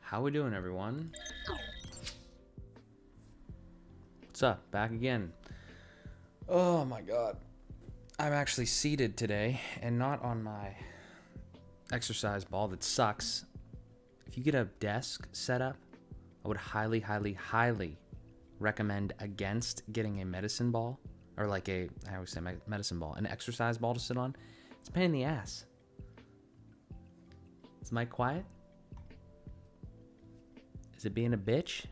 How we doing, everyone? What's up? Back again. Oh my god. I'm actually seated today and not on my exercise ball that sucks. If you get a desk set up, I would highly, highly, highly recommend against getting a medicine ball, or like I always say medicine ball, an exercise ball to sit on. It's a pain in the ass. Is Mike quiet? Is it being a bitch?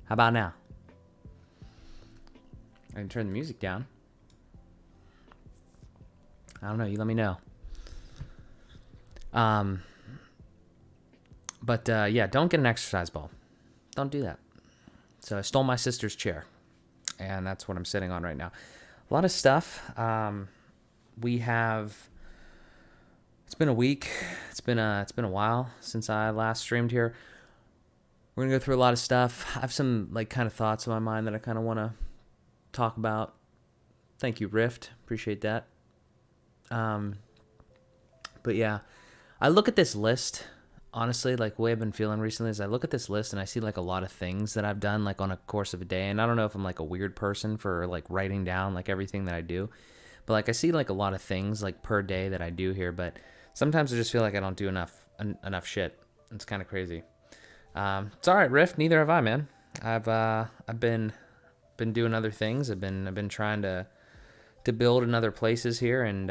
How about now? I can turn the music down. I don't know. You let me know. Yeah, don't get an exercise ball. Don't do that. So I stole my sister's chair, and that's what I'm sitting on right now. A lot of stuff. It's been a week. It's been a while since I last streamed here. We're gonna go through a lot of stuff. I have some kind of thoughts in my mind that I kind of want to talk about. Thank you, Rift. Appreciate that. But yeah, I look at this list. Honestly, the way I've been feeling recently is I look at this list and I see a lot of things that I've done on a course of a day. And I don't know if I'm a weird person for writing down everything that I do, but I see a lot of things per day that I do here. But sometimes I just feel like I don't do enough shit. It's kind of crazy. It's all right, Rift. Neither have I, man. I've been doing other things. I've been trying to build in other places here, and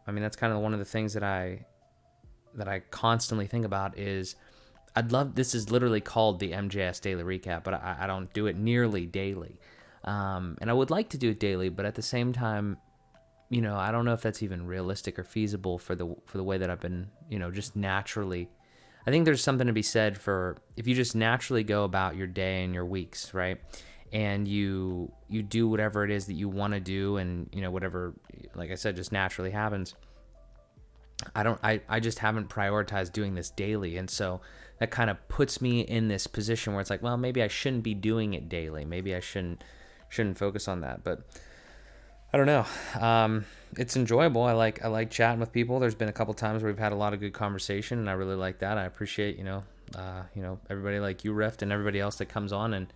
that's kind of one of the things that I constantly think about is this is literally called the MJS Daily Recap, but I don't do it nearly daily. And I would like to do it daily, but at the same time, I don't know if that's even realistic or feasible for the way that I've been, just naturally. I think there's something to be said for if you just naturally go about your day and your weeks, right? And you do whatever it is that you want to do, and whatever, like I said, just naturally happens. I just haven't prioritized doing this daily, and so that kind of puts me in this position where it's well, maybe I shouldn't be doing it daily. Maybe I shouldn't focus on that. But I don't know. It's enjoyable. I like chatting with people. There's been a couple times where we've had a lot of good conversation, and I really like that. I appreciate everybody like you, Rift, and everybody else that comes on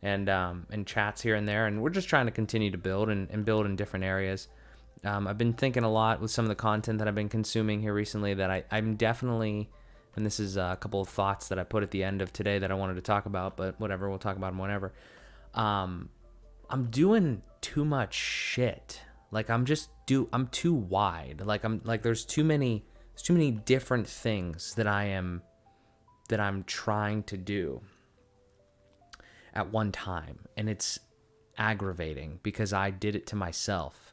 and chats here and there. And we're just trying to continue to build and build in different areas. I've been thinking a lot with some of the content that I've been consuming here recently that I'm definitely, and this is a couple of thoughts that I put at the end of today that I wanted to talk about, but whatever, we'll talk about them whenever. I'm doing too much shit. I'm too wide. There's too many different things that I'm trying to do at one time. And it's aggravating because I did it to myself.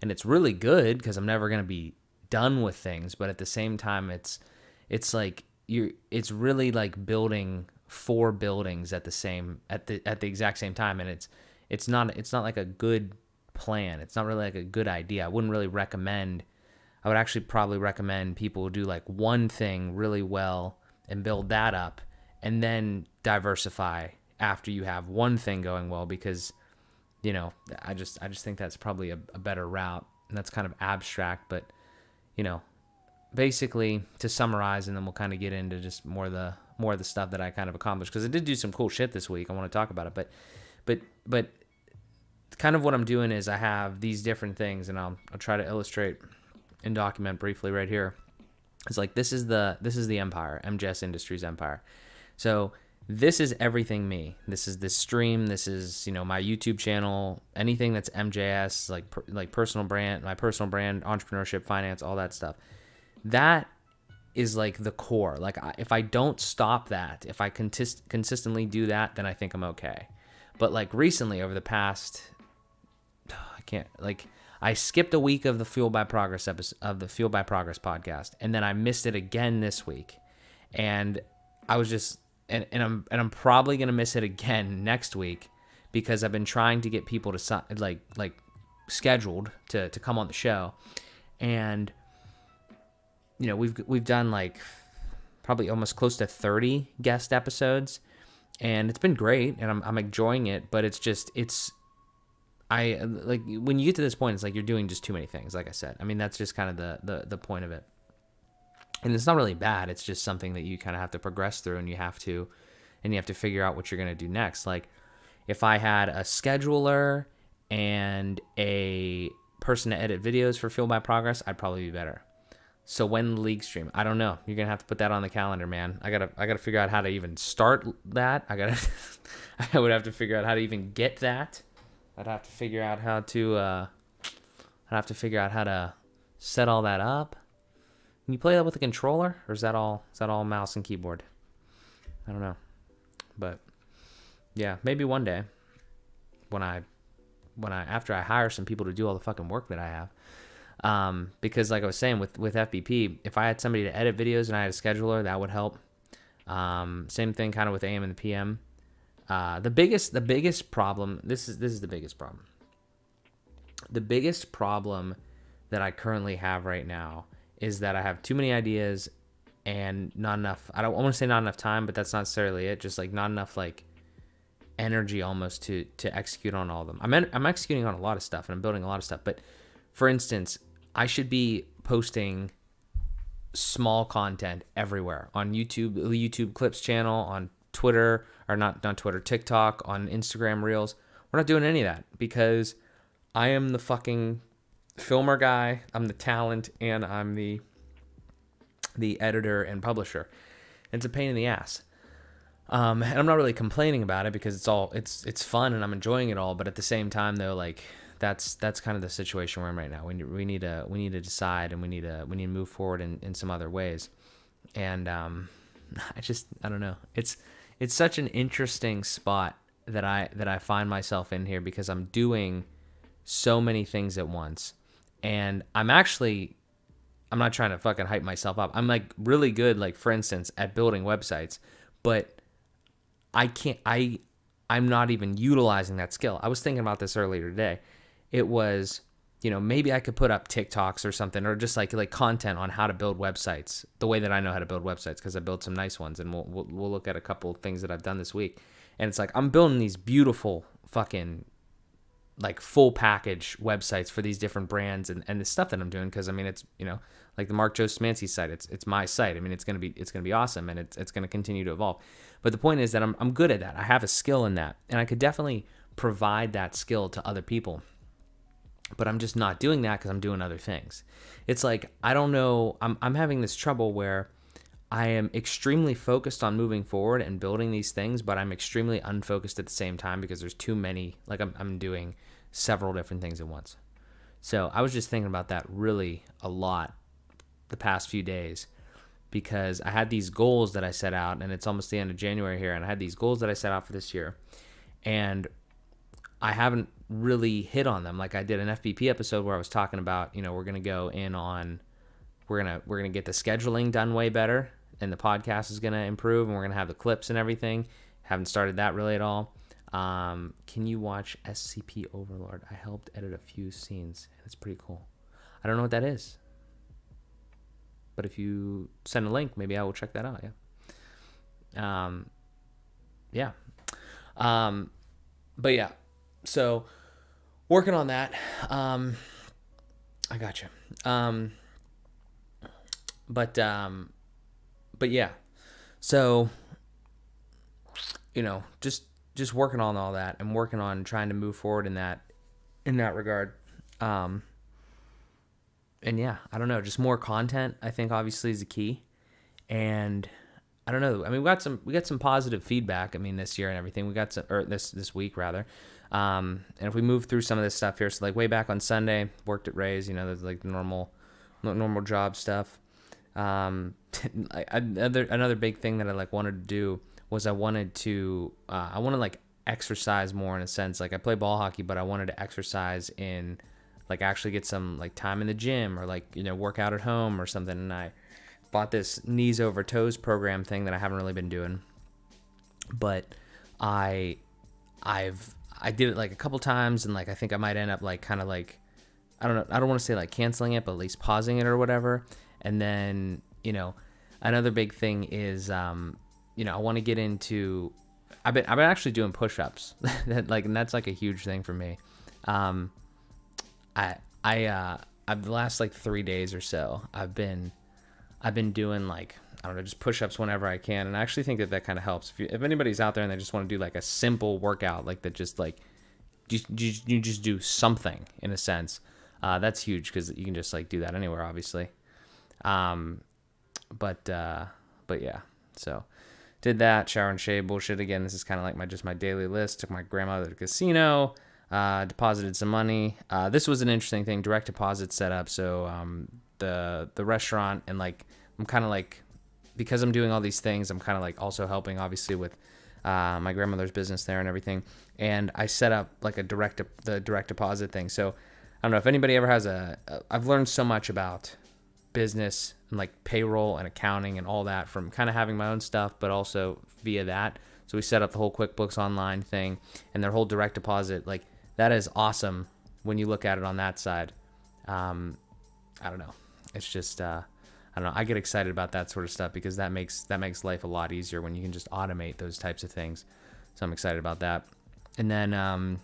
And it's really good because I'm never going to be done with things. But at the same time, it's really like building 4 buildings at the exact same time. And it's not like a good plan. It's not really like a good idea. I wouldn't really recommend. I would actually probably recommend people do one thing really well and build that up, and then diversify after you have one thing going well, because I just think that's probably a better route. And that's kind of abstract, but basically to summarize, and then we'll kind of get into just more of the stuff that I kind of accomplished, because I did do some cool shit this week. I want to talk about it, but kind of what I'm doing is I have these different things, and I'll try to illustrate and document briefly right here. It's this is the empire, MJS Industries empire. So this is everything me. This is this stream. This is my YouTube channel. Anything that's MJS, like personal brand, my personal brand, entrepreneurship, finance, all that stuff. That is the core. If I don't stop that, if I consistently do that, then I think I'm okay. But recently, over the past, I skipped a week of the Fuel by Progress episode of the Fuel by Progress podcast, and then I missed it again this week, and I was just. And I'm probably gonna miss it again next week, because I've been trying to get people to scheduled to come on the show, and we've done probably almost close to 30 guest episodes, and it's been great, and I'm enjoying it. But when you get to this point, it's you're doing just too many things. Like I said, that's just kind of the point of it. And it's not really bad. It's just something that you kind of have to progress through, and you have to figure out what you're going to do next. Like if I had a scheduler and a person to edit videos for Fuel by Progress, I'd probably be better. So when the league stream, I don't know. You're gonna have to put that on the calendar, man. I gotta figure out how to even start that. I would have to figure out how to even get that. I'd have to figure out how to set all that up. Can you play that with a controller, or is that all mouse and keyboard? I don't know, but yeah, maybe one day when I after I hire some people to do all the fucking work that I have, because like I was saying with FBP, if I had somebody to edit videos and I had a scheduler, that would help. Same thing kind of with AM and the PM. The biggest problem. This is the biggest problem. The biggest problem that I currently have right now is that I have too many ideas and not enough. I want to say not enough time, but that's not necessarily it. Just like not enough like energy almost to execute on all of them. I'm executing on a lot of stuff and I'm building a lot of stuff. But for instance, I should be posting small content everywhere on YouTube, the YouTube Clips channel, on Twitter, or not Twitter, TikTok, on Instagram Reels. We're not doing any of that because I am the fucking filmer guy, I'm the talent, and I'm the editor and publisher. It's a pain in the ass. And I'm not really complaining about it because it's fun and I'm enjoying it all. But at the same time, though, like that's kind of the situation we're in right now. We need to decide, and we need to move forward in some other ways. And I don't know. It's such an interesting spot that I find myself in here because I'm doing so many things at once. And I'm not trying to fucking hype myself up. I'm like really good, like for instance, at building websites, but I'm not even utilizing that skill. I was thinking about this earlier today. It was, maybe I could put up TikToks or something, or just like content on how to build websites the way that I know how to build websites, because I built some nice ones, and we'll look at a couple of things that I've done this week. And it's like I'm building these beautiful fucking like full package websites for these different brands and the stuff that I'm doing, because I mean it's like the Mark Joe Smancy site, it's my site. I mean it's gonna be awesome, and it's gonna continue to evolve. But the point is that I'm good at that. I have a skill in that, and I could definitely provide that skill to other people. But I'm just not doing that because I'm doing other things. It's like I don't know. I'm having this trouble where I am extremely focused on moving forward and building these things, but I'm extremely unfocused at the same time because there's too many. Like I'm doing several different things at once. So I was just thinking about that really a lot the past few days, because I had these goals that I set out, and it's almost the end of January here, and I had these goals that I set out for this year, and I haven't really hit on them. Like I did an FBP episode where I was talking about, we're going to go in on, we're going to get the scheduling done way better, and the podcast is going to improve, and we're going to have the clips and everything. Haven't started that really at all. Can you watch SCP Overlord? I helped edit a few scenes. It's pretty cool. I don't know what that is, but if you send a link, maybe I will check that out. Yeah. But yeah, so working on that. I got you. But yeah, so, just working on all that and working on trying to move forward in that regard. And yeah, I don't know, just more content, I think obviously is the key. And I don't know. I mean, we got some positive feedback. I mean, this year and everything, we got some, or this week rather. And if we move through some of this stuff here, so like way back on Sunday, worked at Ray's, there's like normal job stuff. Another big thing that I like wanted to do was I want to like exercise more, in a sense. Like I play ball hockey, but I wanted to exercise in like actually get some like time in the gym, or like, work out at home or something. And I bought this knees over toes program thing that I haven't really been doing, but I did it like a couple times, and like I think I might end up like kind of like, I don't know, I don't want to say like canceling it, but at least pausing it or whatever. And then, another big thing is, I want to get into, I've been actually doing push-ups. And that's like a huge thing for me. I've the last like 3 days or so, I've been I've been doing like, I don't know, just push-ups whenever I can. And I actually think that kind of helps. If anybody's out there and they just want to do like a simple workout, like that, just like you just do something in a sense, that's huge because you can just like do that anywhere, obviously. But yeah, so did that, shower and shave bullshit again. This is kind of like my daily list. Took my grandmother to the casino, deposited some money. This was an interesting thing, direct deposit setup. So the restaurant, and like I'm kind of like, because I'm doing all these things, I'm kind of like also helping obviously with my grandmother's business there and everything. And I set up like the direct deposit thing. So I don't know if anybody ever has I've learned so much about business and like payroll and accounting and all that from kind of having my own stuff, but also via that. So we set up the whole QuickBooks Online thing and their whole direct deposit. Like that is awesome when you look at it on that side. I don't know. It's just, I don't know. I get excited about that sort of stuff because that makes life a lot easier when you can just automate those types of things. So I'm excited about that. And then,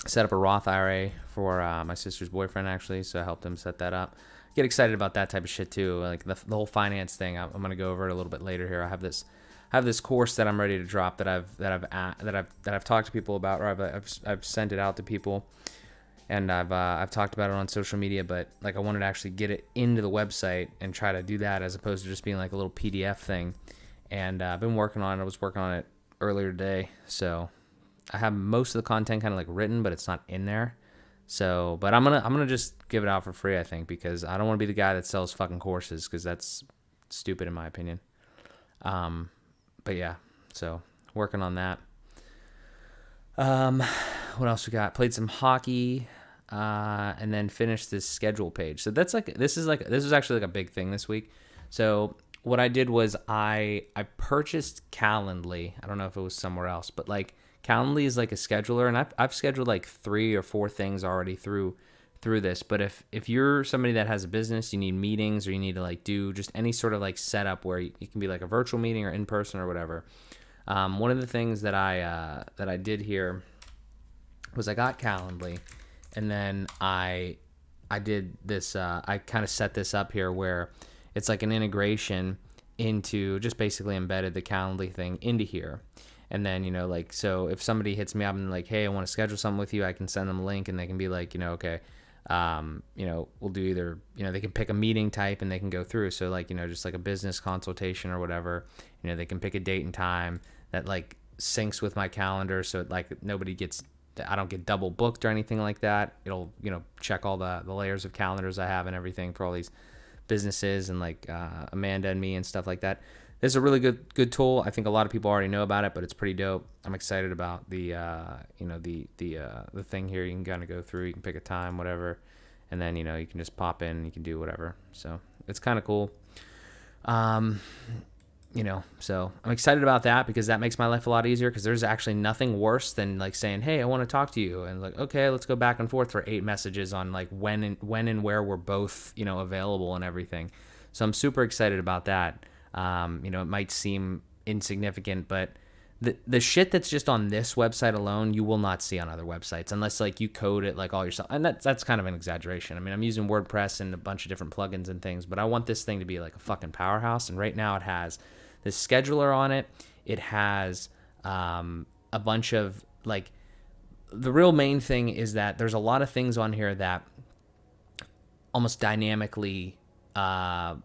set up a Roth IRA for my sister's boyfriend, actually. So I helped him set that up. Get excited about that type of shit too, like the whole finance thing. I'm gonna go over it a little bit later here. I have this course that I'm ready to drop that I've talked to people about, or I've sent it out to people, and I've talked about it on social media. But like I wanted to actually get it into the website and try to do that as opposed to just being like a little PDF thing. And I've been working on it. I was working on it earlier today, so I have most of the content kind of like written, but it's not in there. So, but I'm gonna just give it out for free, I think, because I don't want to be the guy that sells fucking courses, because that's stupid in my opinion. But yeah, so working on that. What else we got? Played some hockey, and then finished this schedule page. So this was actually like a big thing this week. So what I did was I purchased Calendly. I don't know if it was somewhere else, but like Calendly is like a scheduler, and I've scheduled like 3 or 4 things already through this. But if you're somebody that has a business, you need meetings, or you need to like do just any sort of like setup where you can be like a virtual meeting or in person or whatever. One of the things that I did here was I got Calendly, and then I did this. I kind of set this up here where it's like an integration into, just basically embedded the Calendly thing into here. And then, like, so if somebody hits me up and like, hey, I want to schedule something with you, I can send them a link and they can be like, okay, we'll do either, they can pick a meeting type and they can go through. So like, just like a business consultation or whatever, they can pick a date and time that like syncs with my calendar. So like I don't get double booked or anything like that. It'll, check all the layers of calendars I have and everything for all these businesses and like Amanda and me and stuff like that. This is a really good tool. I think a lot of people already know about it, but it's pretty dope. I'm excited about the thing here. You can kind of go through. You can pick a time, whatever, and then you can just pop in and you can do whatever. So it's kind of cool. So I'm excited about that because that makes my life a lot easier. Because there's actually nothing worse than like saying, "Hey, I want to talk to you," and like, okay, let's go back and forth for 8 messages on like when and where we're both available and everything. So I'm super excited about that. It might seem insignificant, but the shit that's just on this website alone, you will not see on other websites unless like you code it like all yourself. And that's kind of an exaggeration. I mean, I'm using WordPress and a bunch of different plugins and things, but I want this thing to be like a fucking powerhouse. And right now it has this scheduler on it. It has a bunch of like, the real main thing is that there's a lot of things on here that almost dynamically are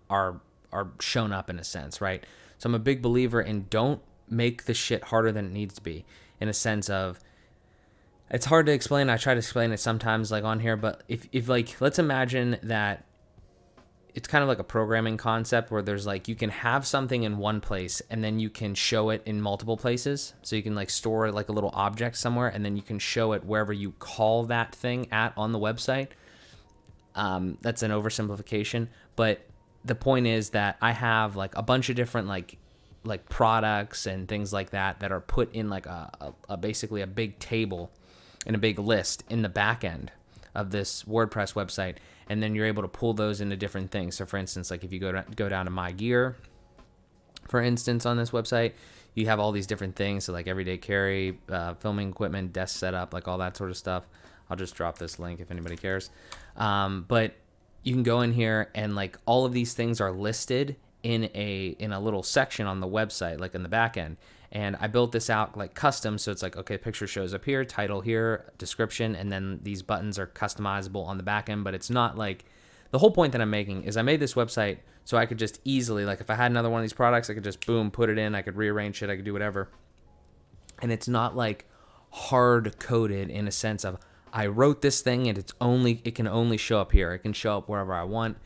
shown up in a sense, right? So I'm a big believer in don't make the shit harder than it needs to be, in a sense of, it's hard to explain. I try to explain it sometimes like on here, but if like, let's imagine that it's kind of like a programming concept where there's like, you can have something in one place and then you can show it in multiple places. So you can like store like a little object somewhere and then you can show it wherever you call that thing at on the website. That's an oversimplification, but the point is that I have like a bunch of different like products and things like that are put in like a basically a big table and a big list in the back end of this WordPress website, and then you're able to pull those into different things. So for instance, like if you go down to my gear, for instance, on this website, you have all these different things. So like everyday carry, filming equipment, desk setup, like all that sort of stuff. I'll just drop this link if anybody cares. But you can go in here and like all of these things are listed in a little section on the website, like in the back end. And I built this out like custom, so it's like, okay, picture shows up here, title here, description, and then these buttons are customizable on the back end. But it's not like, the whole point that I'm making is I made this website so I could just easily, like if I had another one of these products, I could just boom, put it in, I could rearrange it, I could do whatever. And it's not like hard coded in a sense of I wrote this thing and it can only show up here. It can show up wherever I want.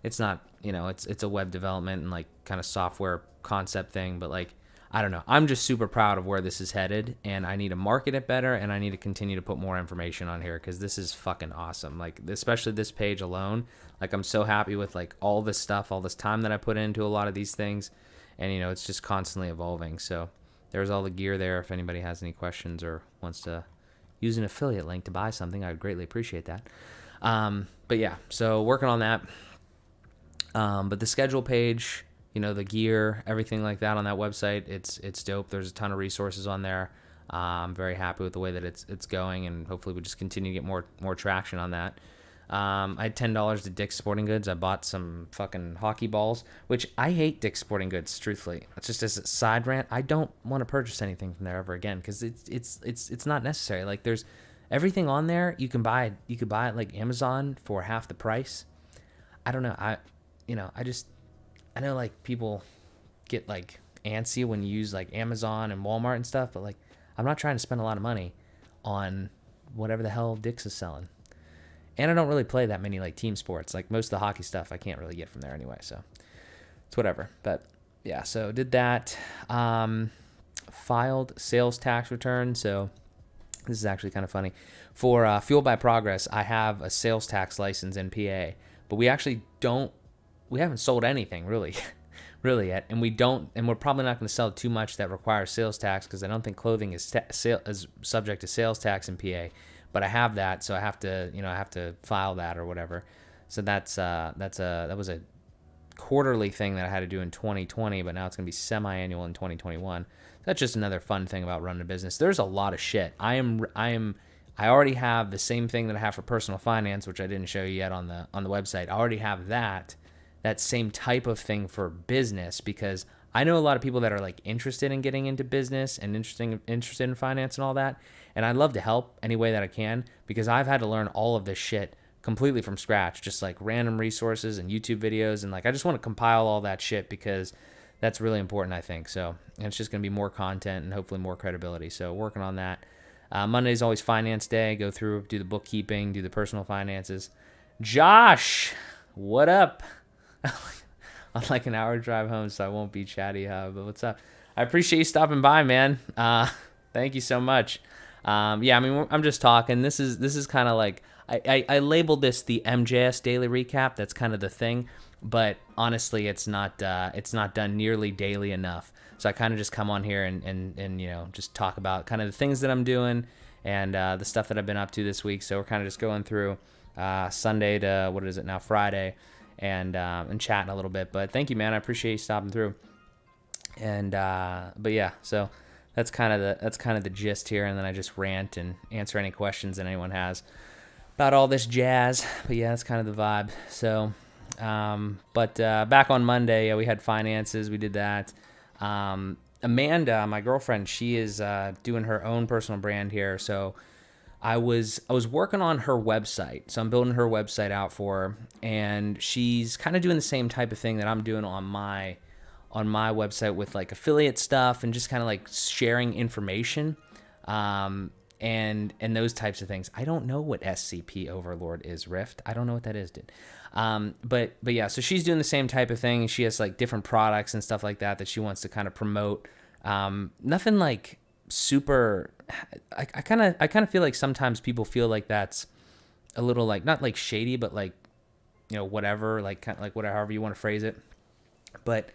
It's not, it's a web development and like kind of software concept thing, but like, I don't know. I'm just super proud of where this is headed, and I need to market it better, and I need to continue to put more information on here because this is fucking awesome. Like, especially this page alone. Like, I'm so happy with like all this stuff, all this time that I put into a lot of these things, and it's just constantly evolving. So there's all the gear there. If anybody has any questions or wants to use an affiliate link to buy something, I would greatly appreciate that. But yeah, so working on that. But the schedule page, the gear, everything like that on that website, it's dope. There's a ton of resources on there. I'm very happy with the way that it's going, and hopefully we just continue to get more traction on that. I had $10 to Dick's Sporting Goods. I bought some fucking hockey balls, which I hate Dick's Sporting Goods, truthfully. It's just as a side rant, I don't want to purchase anything from there ever again because it's not necessary. Like, there's everything on there you could buy it like Amazon for half the price. I don't know. I know like people get like antsy when you use like Amazon and Walmart and stuff, but like I'm not trying to spend a lot of money on whatever the hell Dick's is selling. And I don't really play that many like team sports. Like most of the hockey stuff I can't really get from there anyway, so it's whatever. But yeah, so did that. Filed sales tax return. So this is actually kind of funny. For Fueled by Progress, I have a sales tax license in PA, but we haven't sold anything really yet, and we're probably not going to sell too much that requires sales tax because I don't think clothing is subject to sales tax in PA. But I have that, so I have to file that or whatever. So that was a quarterly thing that I had to do in 2020, but now it's going to be semi-annual in 2021. That's just another fun thing about running a business. There's a lot of shit. I already have the same thing that I have for personal finance, which I didn't show you yet on the website. I already have that same type of thing for business because I know a lot of people that are like interested in getting into business and interested in finance and all that. And I'd love to help any way that I can because I've had to learn all of this shit completely from scratch, just like random resources and YouTube videos. And like, I just want to compile all that shit because that's really important, I think. So, and it's just going to be more content and hopefully more credibility. So working on that. Monday's always finance day. Go through, do the bookkeeping, do the personal finances. Josh, what up? I'm like an hour drive home, so I won't be chatty, but what's up? I appreciate you stopping by, man. Thank you so much. Yeah, I mean, I'm just talking. This is kind of like I labeled this the MJS daily recap. That's kind of the thing, but honestly, it's not done nearly daily enough. So I kind of just come on here and just talk about kind of the things that I'm doing and the stuff that I've been up to this week. So we're kind of just going through Sunday to what is it now, Friday. And chatting a little bit, but thank you, man. I appreciate you stopping through. And but yeah, so that's kind of the gist here, and then I just rant and answer any questions that anyone has about all this jazz. But yeah, that's kind of the vibe. So, but back on Monday, yeah, we had finances. We did that. Amanda, my girlfriend, she is doing her own personal brand here, so. I was working on her website, so I'm building her website out for her, and she's kind of doing the same type of thing that I'm doing on my website with like affiliate stuff and just kind of like sharing information, and those types of things. I don't know what SCP Overlord is, Rift. I don't know what that is, dude. But yeah, so she's doing the same type of thing. She has like different products and stuff like that she wants to kind of promote. Nothing like super. I kind of feel like sometimes people feel like that's a little like not like shady, but like whatever, like kind of like whatever, however you want to phrase it. But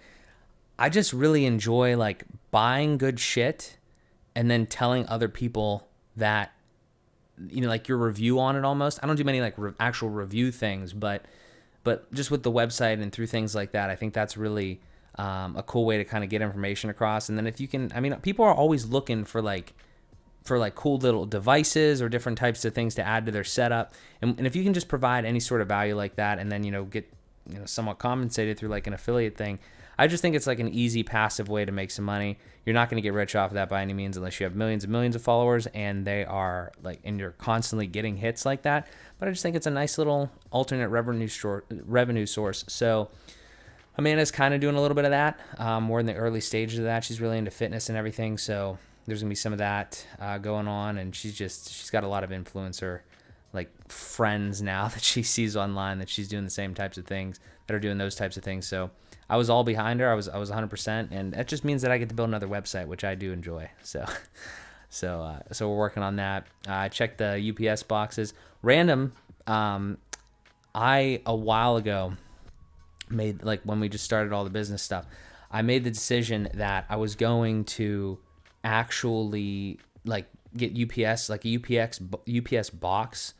I just really enjoy like buying good shit and then telling other people that like your review on it almost. I don't do many like actual review things, but just with the website and through things like that, I think that's really a cool way to kind of get information across. And then if you can, I mean, people are always looking for like for like cool little devices or different types of things to add to their setup. And if you can just provide any sort of value like that, and then, get, somewhat compensated through like an affiliate thing, I just think it's like an easy passive way to make some money. You're not going to get rich off of that by any means unless you have millions and millions of followers and they are like, and you're constantly getting hits like that. But I just think it's a nice little alternate revenue source. So Amanda's kind of doing a little bit of that. We're in the early stages of that. She's really into fitness and everything. So there's going to be some of that going on. And she's got a lot of influencer like friends now that she sees online that she's doing the same types of things, that are doing those types of things. So I was all behind her. I was 100%, and that just means that I get to build another website, which I do enjoy. So we're working on that. I checked the UPS boxes. Random. I a while ago made, like when we just started all the business stuff, I made the decision that I was going to actually like get UPS, like a UPS box,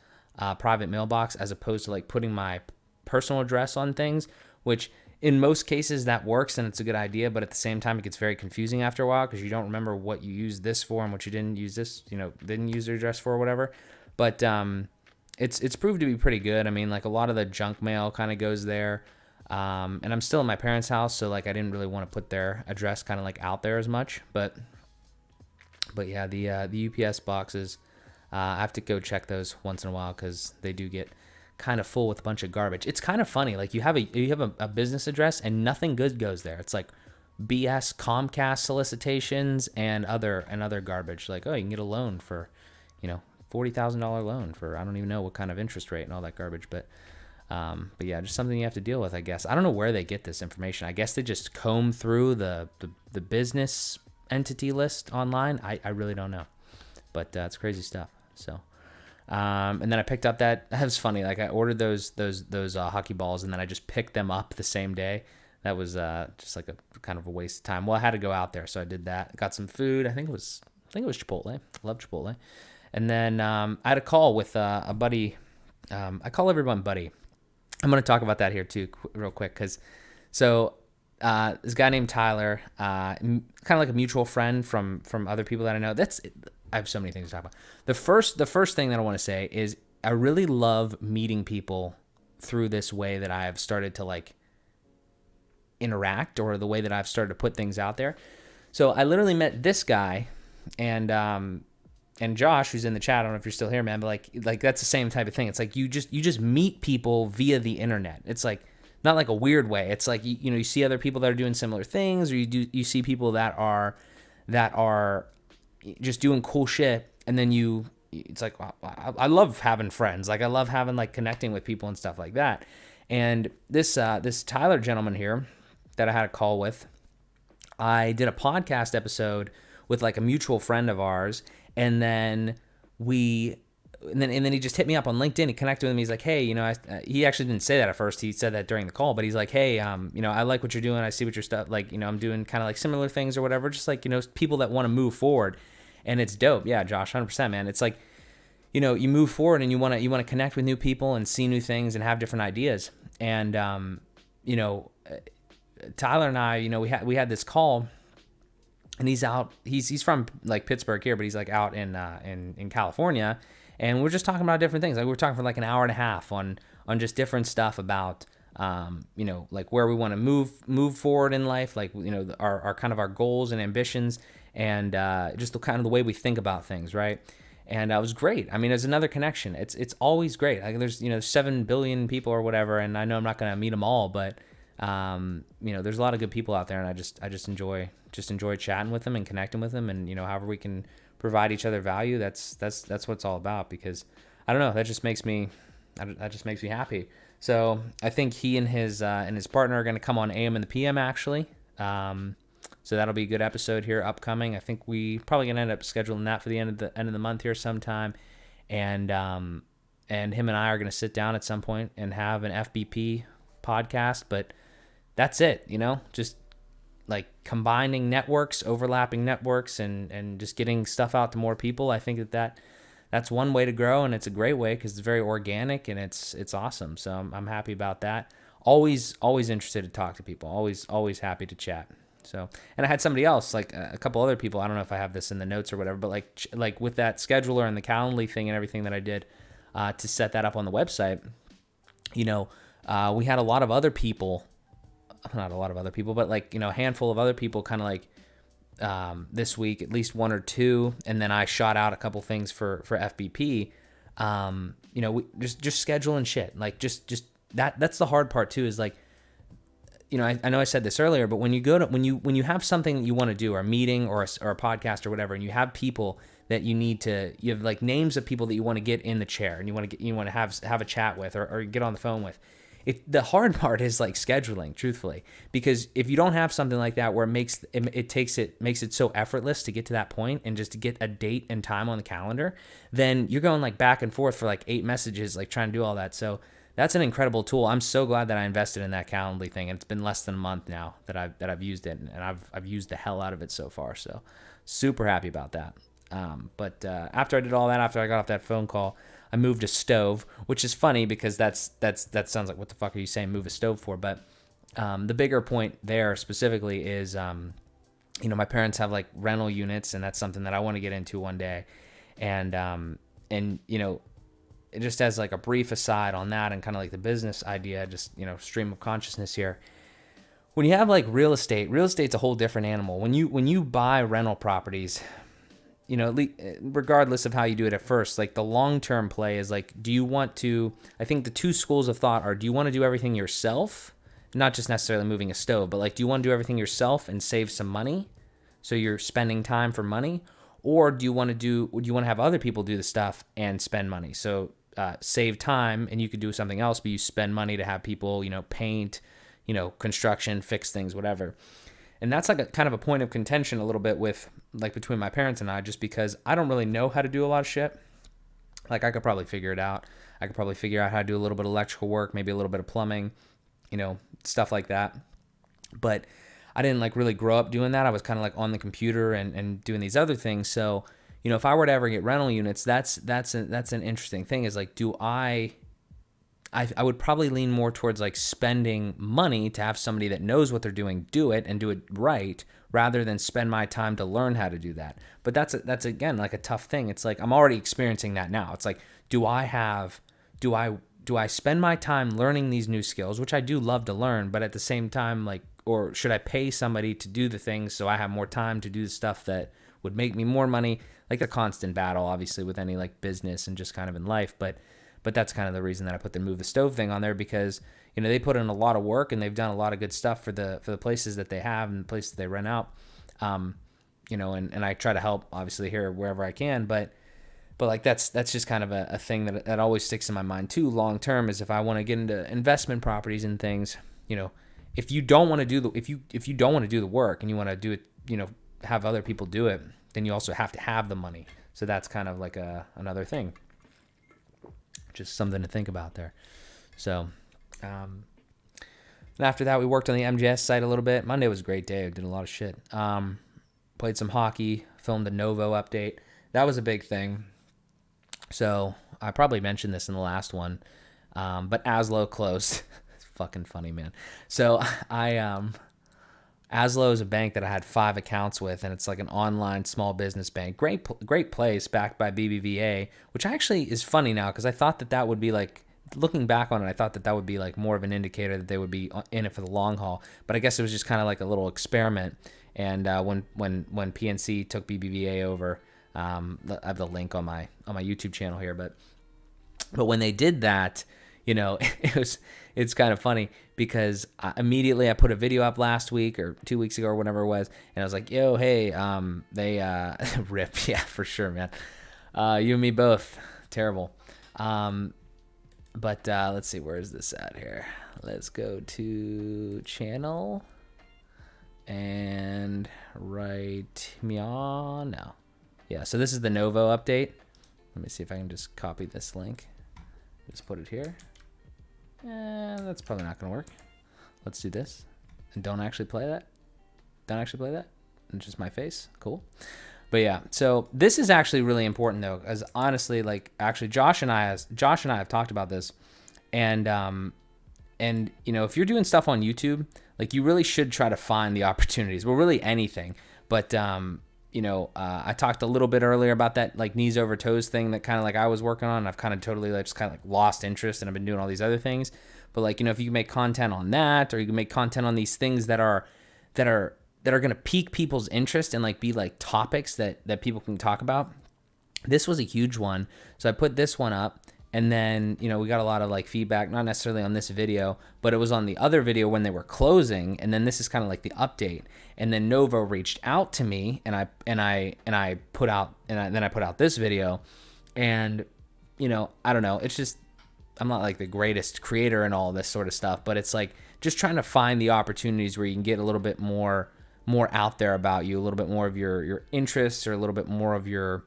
private mailbox, as opposed to like putting my personal address on things, which in most cases that works and it's a good idea, but at the same time it gets very confusing after a while because you don't remember what you used this for and what you didn't use this, didn't use your address for or whatever. But it's proved to be pretty good. I mean, like a lot of the junk mail kind of goes there. And I'm still in my parents' house, so like I didn't really want to put their address kind of like out there as much. But yeah, the UPS boxes, I have to go check those once in a while because they do get kind of full with a bunch of garbage. It's kind of funny. Like you have a business address and nothing good goes there. It's like BS Comcast solicitations and other garbage. Like, oh, you can get a loan for, $40,000 loan for, I don't even know what kind of interest rate and all that garbage. But yeah, just something you have to deal with, I guess. I don't know where they get this information. I guess they just comb through the business entity list online. I really don't know, but it's crazy stuff. So. And then I picked up that was funny. Like I ordered those hockey balls and then I just picked them up the same day. That was just like a kind of a waste of time. Well, I had to go out there, so I did that. Got some food. I think it was Chipotle. I love Chipotle. And then I had a call with a buddy. I call everyone buddy. I'm going to talk about that here too, real quick, because this guy named Tyler, kind of like a mutual friend from other people that I know. I have so many things to talk about. The first thing that I want to say is I really love meeting people through this way that I've started to like interact, or the way that I've started to put things out there. So I literally met this guy and Josh, who's in the chat. I don't know if you're still here, man, but like that's the same type of thing. It's like you just meet people via the internet. It's like not like a weird way. It's like you see other people that are doing similar things, or you see people that are just doing cool shit, and then it's like, wow, I love having friends. Like I love having like connecting with people and stuff like that. And this Tyler gentleman here that I had a call with, I did a podcast episode with like a mutual friend of ours, and then he just hit me up on LinkedIn. He connected with me. He's like, hey, he actually didn't say that at first. He said that during the call, but he's like, hey, I like what you're doing. I see what your stuff, like, I'm doing kind of like similar things or whatever. Just like, people that want to move forward. And it's dope. Yeah, Josh, 100%, man. It's like, you move forward and you want to connect with new people and see new things and have different ideas. And, Tyler and I, we had this call, and he's out, he's from like Pittsburgh here, but he's like out in California. And we're just talking about different things. Like we're talking for like an hour and a half on just different stuff about, like where we want to move forward in life, like, our kind of our goals and ambitions, and just the kind of the way we think about things, right? And it was great. I mean, there's another connection. It's always great. Like there's 7 billion people or whatever, and I know I'm not going to meet them all, but there's a lot of good people out there, and I just enjoy chatting with them and connecting with them, and however we can provide each other value. That's what it's all about, because I don't know, that just makes me happy. So I think he and his partner are going to come on AM and the PM actually. So that'll be a good episode here upcoming. I think we probably gonna end up scheduling that for the end of the month here sometime, and him and I are gonna sit down at some point and have an FBP podcast. But that's it, just like combining networks, overlapping networks, and just getting stuff out to more people. I think that's one way to grow, and it's a great way because it's very organic and it's awesome. So I'm happy about that. Always interested to talk to people. Always happy to chat. So, and I had somebody else, like a couple other people, I don't know if I have this in the notes or whatever, but like with that scheduler and the Calendly thing and everything that I did to set that up on the website, we had a lot of other people, not a lot of other people, but like, a handful of other people kind of like this week, at least one or two. And then I shot out a couple things for FBP, just scheduling shit. Like just that's the hard part too, is like, I know I said this earlier, but when you have something that you want to do, or a meeting or a podcast or whatever, and you have people that you have like names of people that you want to get in the chair and you want to have a chat with or get on the phone with. The hard part is like scheduling, truthfully, because if you don't have something like that where it makes it so effortless to get to that point and just to get a date and time on the calendar, then you're going like back and forth for like 8 messages, like trying to do all that. So that's an incredible tool. I'm so glad that I invested in that Calendly thing. And it's been less than a month now that I've used it, and I've used the hell out of it so far. So super happy about that. But after I did all that, after I got off that phone call, I moved a stove, which is funny because that sounds like, what the fuck are you saying move a stove for? But the bigger point there specifically is, my parents have like rental units, and that's something that I want to get into one day. And just as like a brief aside on that and kind of like the business idea, just, stream of consciousness here. When you have like real estate's a whole different animal. When you buy rental properties, regardless of how you do it at first, like the long-term play is like, I think the two schools of thought are, do you want to do everything yourself? Not just necessarily moving a stove, but like, do you want to do everything yourself and save some money? So you're spending time for money, or do you want to have other people do the stuff and spend money? So save time and you could do something else, but you spend money to have people, paint, construction, fix things, whatever. And that's like a kind of a point of contention a little bit with like between my parents and I, just because I don't really know how to do a lot of shit. Like I could probably figure it out. I could probably figure out how to do a little bit of electrical work, maybe a little bit of plumbing, stuff like that. But I didn't like really grow up doing that. I was kind of like on the computer and doing these other things. So, if I were to ever get rental units, that's an interesting thing, is like, I would probably lean more towards like spending money to have somebody that knows what they're doing do it and do it right, rather than spend my time to learn how to do that. But that's again like a tough thing. It's like I'm already experiencing that now. It's like, do I spend my time learning these new skills, which I do love to learn, but at the same time, like, or should I pay somebody to do the things so I have more time to do the stuff that would make me more money? Like a constant battle, obviously, with any like business and just kind of in life. But that's kind of the reason that I put the move the stove thing on there, because they put in a lot of work and they've done a lot of good stuff for the places that they have and the places they rent out. And I try to help obviously here wherever I can, but like that's just kind of a thing that always sticks in my mind too long term, is if I want to get into investment properties and things, if you don't want to do if you don't want to do the work and you want to do it, have other people do it, then you also have to have the money. So that's kind of like another thing. Just something to think about there. So, and after that, we worked on the MGS site a little bit. Monday was a great day. I did a lot of shit. Played some hockey, filmed a Novo update. That was a big thing. So I probably mentioned this in the last one, but Azlo closed. It's fucking funny, man. So Azlo is a bank that I had 5 accounts with, and it's like an online small business bank. Great place, backed by BBVA, which actually is funny now, because I thought that would be like, looking back on it, I thought that would be like more of an indicator that they would be in it for the long haul. But I guess it was just kind of like a little experiment. And when PNC took BBVA over, I have the link on my YouTube channel here. But when they did that, it's kind of funny, because immediately I put a video up last week or 2 weeks ago or whatever it was, and I was like, yo, hey, they rip, yeah, for sure, man. You and me both, terrible. But let's see, where is this at here? Let's go to channel and right no. Yeah, so this is the Novo update. Let me see if I can just copy this link. Just put it here. That's probably not going to work. Let's do this. And don't actually play that. It's just my face. Cool. But yeah, so this is actually really important though, because honestly, like actually Josh and I have talked about this, and if you're doing stuff on YouTube, like you really should try to find the opportunities. Well, really anything. But, I talked a little bit earlier about that like knees over toes thing that kind of like I was working on. I've kind of totally like just kind of like lost interest, and I've been doing all these other things. But like, if you can make content on that, or you can make content on these things that are going to pique people's interest and like be like topics that people can talk about. This was a huge one. So I put this one up, and then, we got a lot of like feedback, not necessarily on this video, but it was on the other video when they were closing. And then this is kind of like the update. And then Novo reached out to me, and I put out this video. And, I don't know. It's just, I'm not like the greatest creator and all this sort of stuff, but it's like just trying to find the opportunities where you can get a little bit more out there about you, a little bit more of your interests, or a little bit more of your,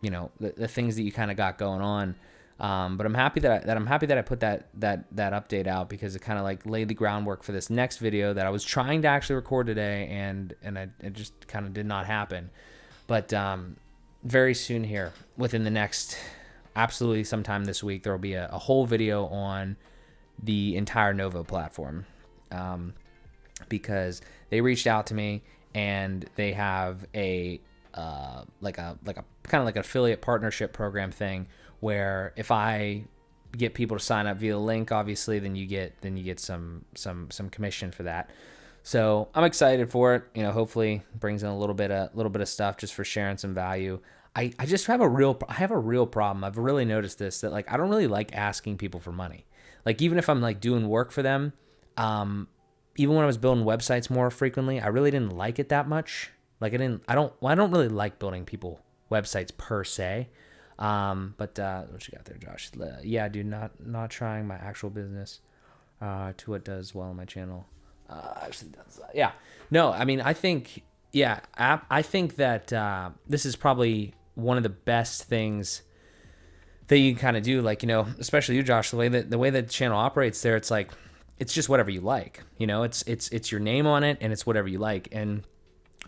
the things that you kind of got going on. But I'm happy that I put that update out, because it kind of like laid the groundwork for this next video that I was trying to actually record today, and it just kind of did not happen. But very soon here, within the next, absolutely sometime this week, there will be a whole video on the entire Novo platform, because they reached out to me, and they have a like a kind of like an affiliate partnership program thing, where if I get people to sign up via the link, obviously, then you get some commission for that. So I'm excited for it. Hopefully brings in a little bit of stuff just for sharing some value. I just have a real problem. I've really noticed this, that like I don't really like asking people for money. Like even if I'm like doing work for them, even when I was building websites more frequently, I really didn't like it that much. Like I don't really like building people websites per se. But what you got there, Josh? Yeah, dude, not trying my actual business to what does well on my channel. Actually does that. Yeah. No, I mean, I think that this is probably one of the best things that you can kind of do. Like, especially you, Josh, the way that the channel operates there, it's like, it's just whatever you like. It's your name on it, and it's whatever you like. And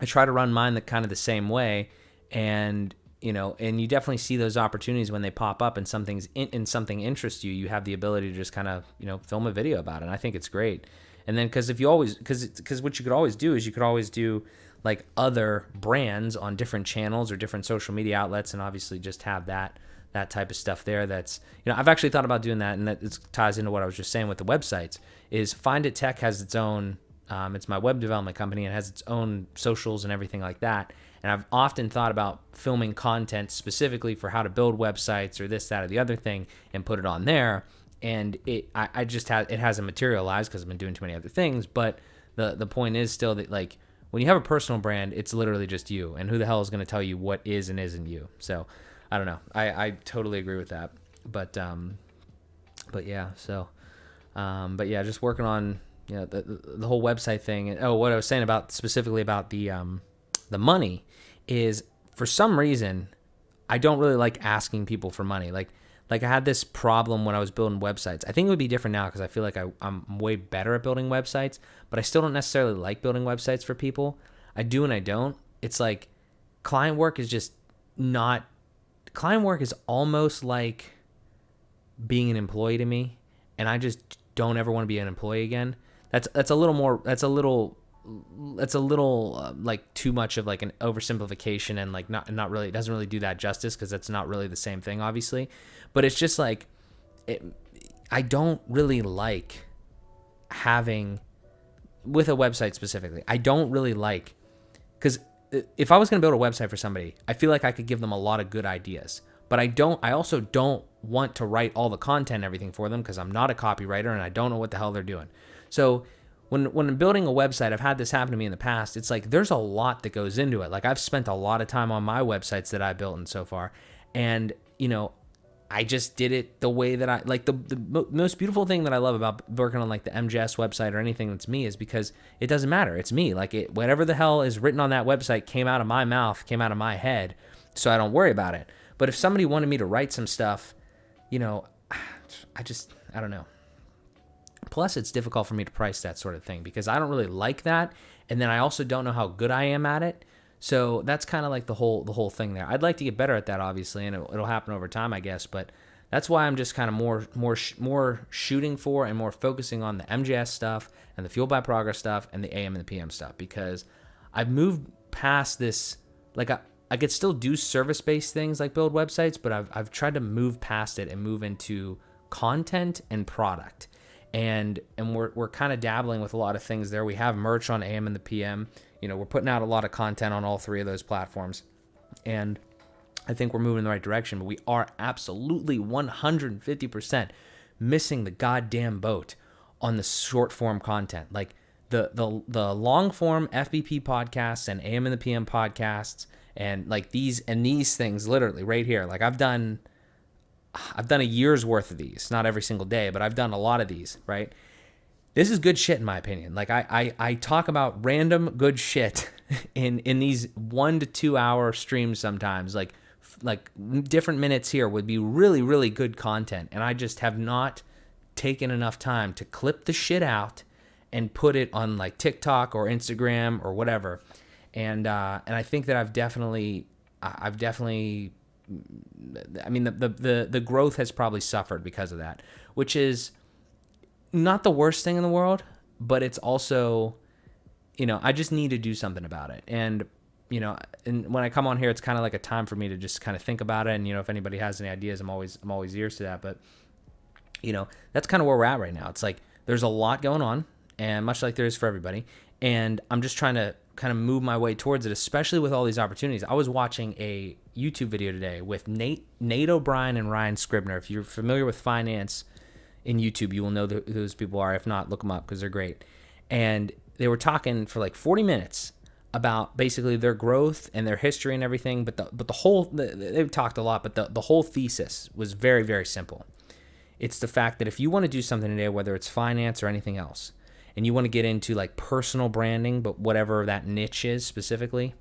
I try to run mine the same way. And and you definitely see those opportunities when they pop up, and something interests you. You have the ability to just kind of film a video about it. And I think it's great. And then because what you could always do is you could always do like other brands on different channels or different social media outlets, and obviously just have that type of stuff there. That's I've actually thought about doing that, and that ties into what I was just saying with the websites. Is Find It Tech has its own. It's my web development company, and it has its own socials and everything like that. And I've often thought about filming content specifically for how to build websites or this, that, or the other thing, and put it on there. And it hasn't materialized because I've been doing too many other things. But the point is still that like when you have a personal brand, it's literally just you. And who the hell is going to tell you what is and isn't you? So I don't know. I totally agree with that. But yeah. So but yeah, just working on the whole website thing. And what I was saying about specifically about the money is, for some reason, I don't really like asking people for money. Like I had this problem when I was building websites. I think it would be different now because I feel like I'm way better at building websites, but I still don't necessarily like building websites for people. I do and I don't. It's like client work is almost like being an employee to me, and I just don't ever want to be an employee again. That's a little like too much of like an oversimplification, and like not really, it doesn't really do that justice, because that's not really the same thing, obviously. But it's just like I don't really like having, with a website specifically, I don't really like, because if I was going to build a website for somebody, I feel like I could give them a lot of good ideas, but I also don't want to write all the content and everything for them, because I'm not a copywriter and I don't know what the hell they're doing. So when I'm building a website, I've had this happen to me in the past. It's like there's a lot that goes into it. Like I've spent a lot of time on my websites that I built and so far, and I just did it the way that I like. The most beautiful thing that I love about working on like the MJS website or anything that's me is because it doesn't matter. It's me. Like whatever the hell is written on that website came out of my mouth, came out of my head, so I don't worry about it. But if somebody wanted me to write some stuff, I don't know. Plus, it's difficult for me to price that sort of thing because I don't really like that, and then I also don't know how good I am at it. So that's kind of like the whole thing there. I'd like to get better at that, obviously, and it'll happen over time, I guess. But That's why I'm just kind of more shooting for and more focusing on the MJS stuff and the Fuel by Progress stuff and the AM and the PM stuff, because I've moved past this. Like I could still do service-based things like build websites, but I've tried to move past it and move into content and product. And we're kind of dabbling with a lot of things there. We have merch on AM and the PM. You know, we're putting out a lot of content on all three of those platforms. And I think we're moving in the right direction, but we are absolutely 150% missing the goddamn boat on the short form content. Like the long form FBP podcasts and AM and the PM podcasts and like these things literally right here. Like I've done a year's worth of these, not every single day, but I've done a lot of these, right? This is good shit in my opinion. Like I talk about random good shit in these 1 to 2 hour streams sometimes. Like different minutes here would be really, really good content. And I just have not taken enough time to clip the shit out and put it on like TikTok or Instagram or whatever. And I think that I've definitely, I mean, the growth has probably suffered because of that, which is not the worst thing in the world, but it's also, you know, I just need to do something about it. And, you know, and when I come on here, it's kind of like a time for me to just kind of think about it. And, you know, if anybody has any ideas, I'm always ears to that. But, you know, that's kind of where we're at right now. It's like there's a lot going on, and much like there is for everybody. And I'm just trying to kind of move my way towards it, especially with all these opportunities. I was watching a YouTube video today with Nate O'Brien and Ryan Scribner. If you're familiar with finance in YouTube, you will know who those people are. If not, look them up because they're great. And they were talking for like 40 minutes about basically their growth and their history and everything. But the whole, they've talked a lot, but the whole thesis was very, very simple. It's the fact that if you want to do something today, whether it's finance or anything else, and you want to get into like personal branding, but whatever that niche is specifically,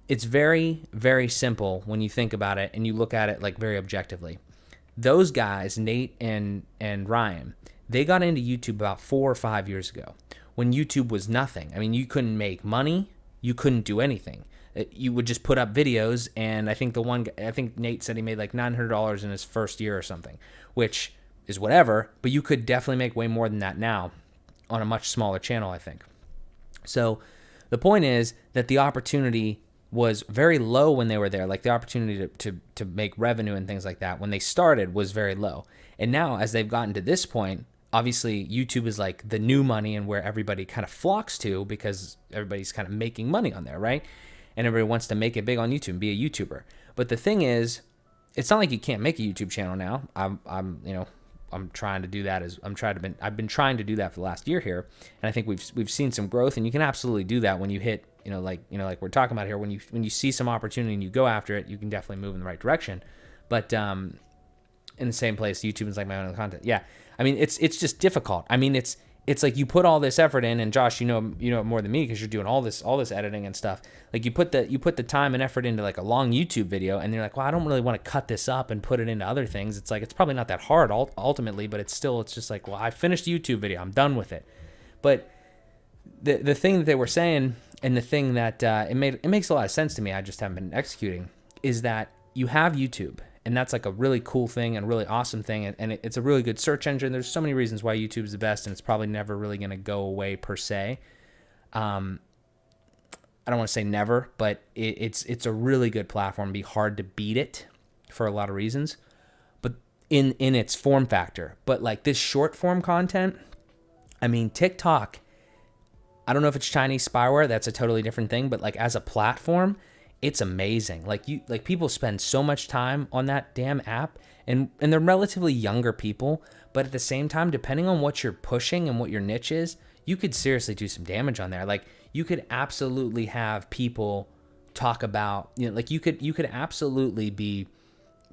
it's very, very simple when you think about it and you look at it like very objectively. Those guys, Nate and Ryan, they got into YouTube about 4 or 5 years ago when YouTube was nothing. I mean, you couldn't make money. You couldn't do anything. You would just put up videos, and I think Nate said he made like $900 in his first year or something, which is whatever, but you could definitely make way more than that now on a much smaller channel, I think. So the point is that the opportunity was very low when they were there. Like the opportunity to make revenue and things like that when they started was very low. And now as they've gotten to this point, obviously YouTube is like the new money and where everybody kind of flocks to because everybody's kind of making money on there, right? And everybody wants to make it big on YouTube and be a YouTuber. But the thing is, it's not like you can't make a YouTube channel now. I'm trying to do that I've been trying to do that for the last year here, and I think we've seen some growth, and you can absolutely do that when you hit, like we're talking about here, when you see some opportunity and you go after it, you can definitely move in the right direction. But in the same place, YouTube is like my own content. Yeah, I mean it's just difficult. I mean it's like you put all this effort in, and Josh, you know more than me because you're doing all this editing and stuff. Like you put the time and effort into like a long YouTube video, and you're like, well, I don't really want to cut this up and put it into other things. It's like it's probably not that hard ultimately, but it's just like, well, I finished the YouTube video, I'm done with it. But the thing that they were saying, and the thing that it makes a lot of sense to me, I just haven't been executing, is that you have YouTube. And that's like a really cool thing and really awesome thing. And it's a really good search engine. There's so many reasons why YouTube is the best, and it's probably never really going to go away per se. I don't want to say never, but it's a really good platform. It'd be hard to beat it for a lot of reasons, but in its form factor. But like this short form content, I mean, TikTok, I don't know if it's Chinese spyware. That's a totally different thing. But like as a platform, it's amazing. Like people spend so much time on that damn app, and they're relatively younger people, but at the same time, depending on what you're pushing and what your niche is, you could seriously do some damage on there. Like you could absolutely have people talk about, like you could absolutely be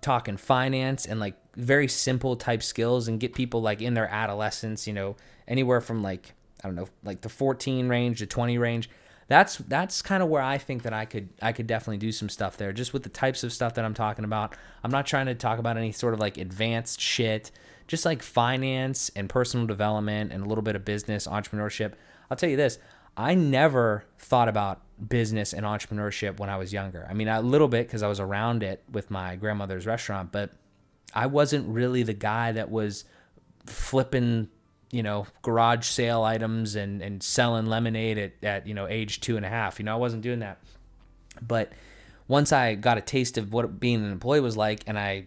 talking finance and like very simple type skills and get people like in their adolescence, anywhere from like, I don't know, like the 14 range to 20 range. That's kind of where I think that I could definitely do some stuff there, just with the types of stuff that I'm talking about. I'm not trying to talk about any sort of like advanced shit, just like finance and personal development and a little bit of business, entrepreneurship. I'll tell you this, I never thought about business and entrepreneurship when I was younger. I mean, a little bit because I was around it with my grandmother's restaurant, but I wasn't really the guy that was flipping, garage sale items and selling lemonade at age 2.5. I wasn't doing that. But once I got a taste of what being an employee was like, and I,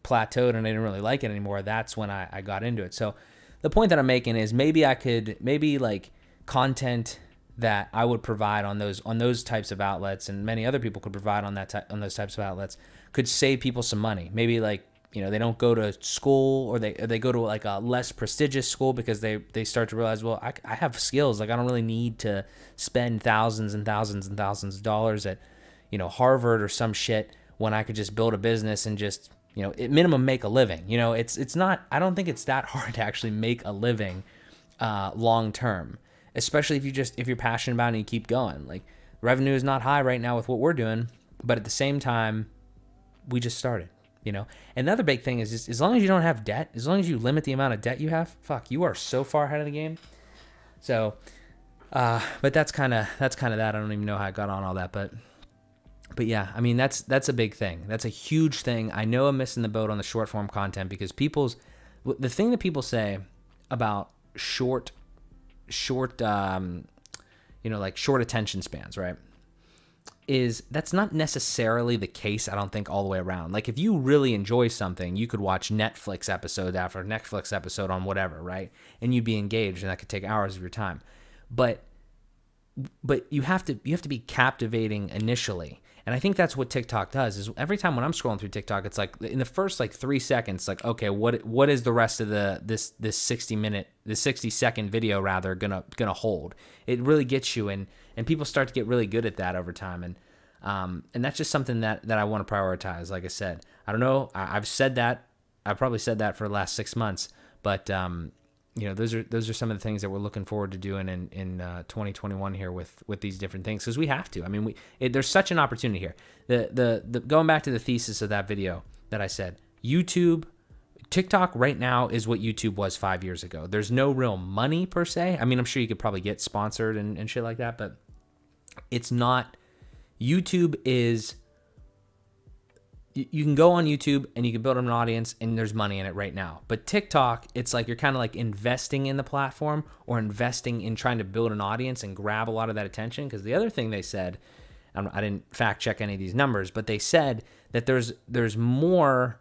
plateaued and I didn't really like it anymore, that's when I got into it. So the point that I'm making is maybe like content that I would provide on those types of outlets, and many other people could provide on those types of outlets, could save people some money. Maybe like, they don't go to school, or they go to like a less prestigious school because they start to realize, well, I have skills. Like, I don't really need to spend thousands and thousands and thousands of dollars at, Harvard or some shit, when I could just build a business and just, at minimum make a living. It's not, I don't think it's that hard to actually make a living long term, especially if you're passionate about it and you keep going. Like, revenue is not high right now with what we're doing, but at the same time, we just started. Another big thing is just, as long as you don't have debt, as long as you limit the amount of debt you have, you are so far ahead of the game. So, but that's kind of that. I don't even know how I got on all that, but yeah, I mean, that's a big thing. That's a huge thing. I know I'm missing the boat on the short form content, because the thing that people say about short, like short attention spans, right? Is that's not necessarily the case, I don't think, all the way around. Like, if you really enjoy something, you could watch Netflix episode after Netflix episode on whatever, right? And you'd be engaged, and that could take hours of your time. But you have to be captivating initially. And I think that's what TikTok does, is every time when I'm scrolling through TikTok, it's like in the first like 3 seconds, like, okay, what is the rest of this 60-second video rather gonna hold? It really gets you, and people start to get really good at that over time. And that's just something that I want to prioritize. Like I said, I don't know, I've said that, I probably said that for the last 6 months, but those are some of the things that we're looking forward to doing in 2021 here with these different things, because we have to. I mean, there's such an opportunity here. The going back to the thesis of that video that I said, TikTok right now is what YouTube was 5 years ago. There's no real money per se. I mean, I'm sure you could probably get sponsored and shit like that, but it's not. YouTube is, you can go on YouTube and you can build an audience, and there's money in it right now. But TikTok, it's like you're kind of like investing in the platform, or investing in trying to build an audience and grab a lot of that attention. Because the other thing they said, I didn't fact check any of these numbers, but they said that there's more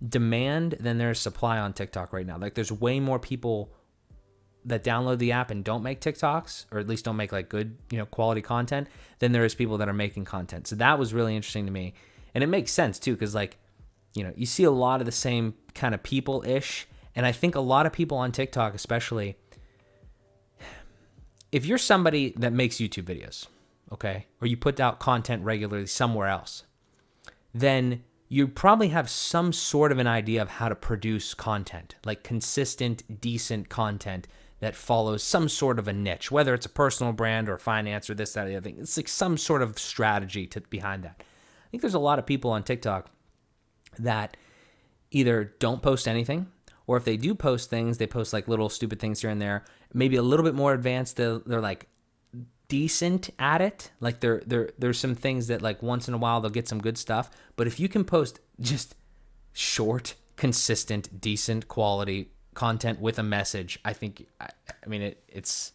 demand than there's supply on TikTok right now. Like, there's way more people that download the app and don't make TikToks, or at least don't make like good, quality content, than there is people that are making content. So that was really interesting to me. And it makes sense too, because like, you see a lot of the same kind of people-ish. And I think a lot of people on TikTok, especially, if you're somebody that makes YouTube videos, okay, or you put out content regularly somewhere else, then you probably have some sort of an idea of how to produce content, like consistent, decent content that follows some sort of a niche, whether it's a personal brand or finance or this, that, or the other thing. It's like some sort of strategy behind that. I think there's a lot of people on TikTok that either don't post anything, or if they do post things, they post like little stupid things here and there, maybe a little bit more advanced. They're like decent at it. Like there's some things that like once in a while they'll get some good stuff. But if you can post just short, consistent, decent quality content with a message, I think it's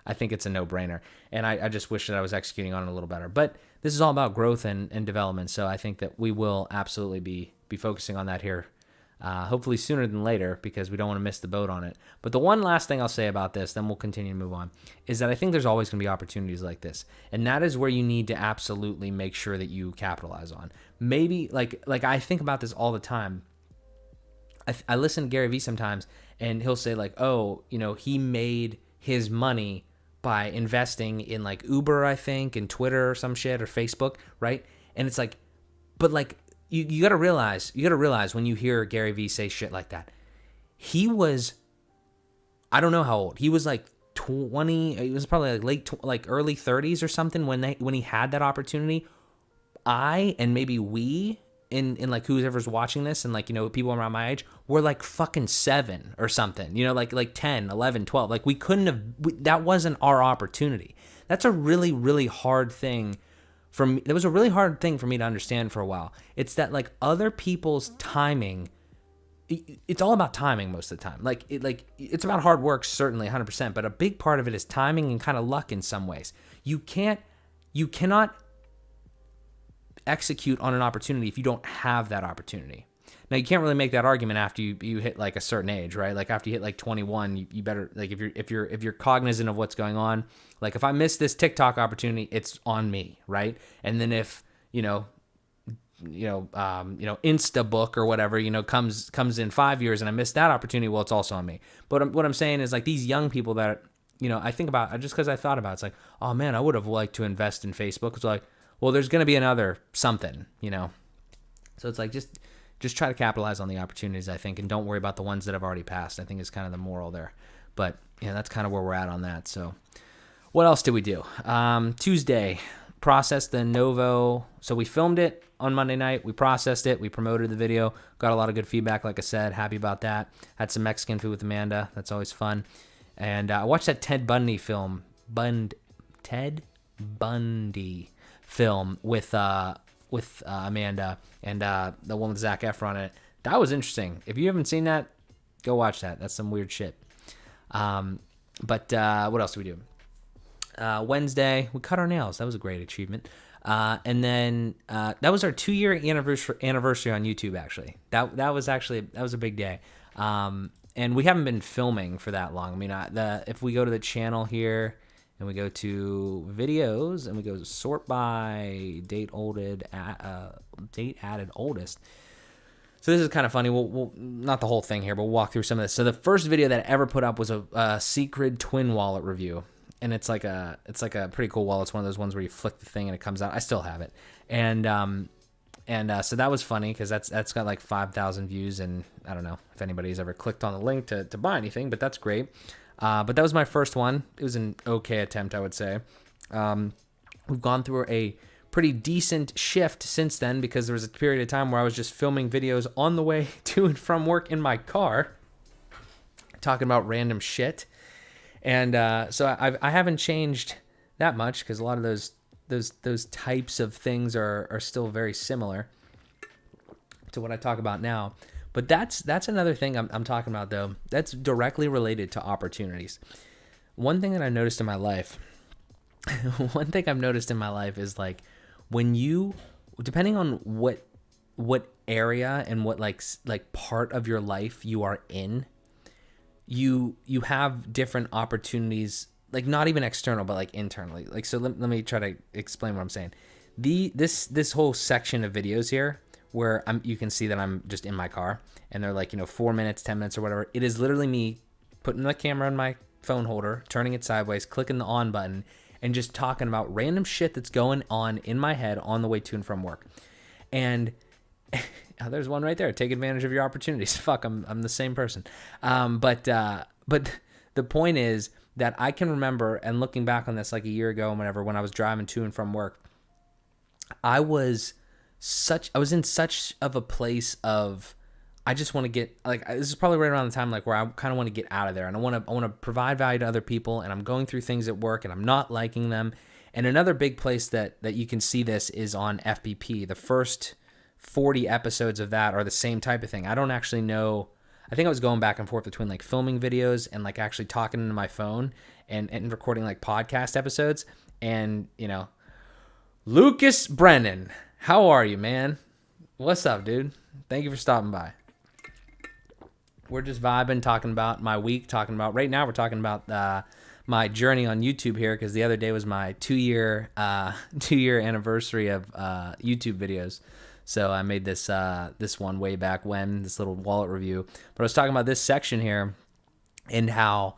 a no-brainer. And I just wish that I was executing on it a little better. But this is all about growth and development. So I think that we will absolutely be focusing on that here, hopefully sooner than later, because we don't want to miss the boat on it. But the one last thing I'll say about this, then we'll continue to move on, is that I think there's always going to be opportunities like this. And that is where you need to absolutely make sure that you capitalize on. Maybe, like I think about this all the time. I listen to Gary Vee sometimes, and he'll say like, oh, he made his money by investing in like Uber, I think, and Twitter or some shit, or Facebook, right? And it's like, but like, you got to realize when you hear Gary Vee say shit like that, he was, I don't know how old, he was like 20, he was probably like early 30s or something when he had that opportunity. And maybe we, in like whoever's watching this, and like, people around my age, were like fucking 7 or something, like 10, 11, 12. Like we couldn't have, that wasn't our opportunity. That's a really, really hard thing for me. That was a really hard thing for me to understand for a while. It's that like other people's timing it's all about timing most of the time. Like it's about hard work, certainly 100%, but a big part of it is timing and kind of luck in some ways. You cannot execute on an opportunity if you don't have that opportunity. Now, you can't really make that argument after you hit like a certain age, right? Like after you hit like 21, you better, like if you're cognizant of what's going on, like if I miss this TikTok opportunity, it's on me, right? And then if Instabook or whatever, comes in 5 years and I miss that opportunity, well, it's also on me. But what I'm saying is, like, these young people that, I think about, just because I thought about it, it's like, oh man, I would have liked to invest in Facebook. It's like, well, there's going to be another something, So it's like, just try to capitalize on the opportunities, I think, and don't worry about the ones that have already passed, I think is kind of the moral there. But that's kind of where we're at on that. So what else did we do? Tuesday, processed the Novo. So we filmed it on Monday night. We processed it. We promoted the video. Got a lot of good feedback, like I said. Happy about that. Had some Mexican food with Amanda. That's always fun. And I watched that Ted Bundy film. Ted Bundy film with Amanda and the one with Zac Efron in it. That was interesting. If you haven't seen that, go watch that. That's some weird shit. But what else did we do? Wednesday, we cut our nails. That was a great achievement. And then that was our 2-year anniversary on YouTube. Actually, that was a big day. And we haven't been filming for that long. I mean, if we go to the channel here and we go to videos and we go sort by date added oldest. So this is kind of funny. We'll not the whole thing here, but we'll walk through some of this. So the first video that I ever put up was a Secret twin wallet review. And it's like a pretty cool wallet. It's one of those ones where you flick the thing and it comes out. I still have it. And so that was funny because that's got like 5,000 views, and I don't know if anybody's ever clicked on the link to buy anything, but that's great. But that was my first one. It was an okay attempt, I would say. We've gone through a pretty decent shift since then, because there was a period of time where I was just filming videos on the way to and from work in my car, talking about random shit. And so I haven't changed that much, because a lot of those types of things are still very similar to what I talk about now. But that's another thing I'm talking about, though. That's directly related to opportunities. One thing that I noticed in my life, is like, when you, depending on what area and what like part of your life you are in, you have different opportunities, like not even external, but like internally. Like, so let me try to explain what I'm saying. This whole section of videos here, where you can see that I'm just in my car, and they're like, 4 minutes, 10 minutes or whatever. It is literally me putting the camera in my phone holder, turning it sideways, clicking the on button, and just talking about random shit that's going on in my head on the way to and from work. And there's one right there. Take advantage of your opportunities. Fuck, I'm the same person. But the point is that I can remember, and looking back on this like a year ago and whatever, when I was driving to and from work, I was in such of a place of, I just want to get, like, this is probably right around the time like where I kind of want to get out of there, and I want to provide value to other people, and I'm going through things at work and I'm not liking them. And another big place that you can see this is on FBP. The first 40 episodes of that are the same type of thing. I don't actually know. I think I was going back and forth between like filming videos and like actually talking into my phone and recording like podcast episodes. And, Lucas Brennan, how are you, man? What's up, dude? Thank you for stopping by. We're just vibing, talking about my week, right now we're talking about my journey on YouTube here, because the other day was my 2-year anniversary of YouTube videos. So I made this one way back when, this little wallet review. But I was talking about this section here and how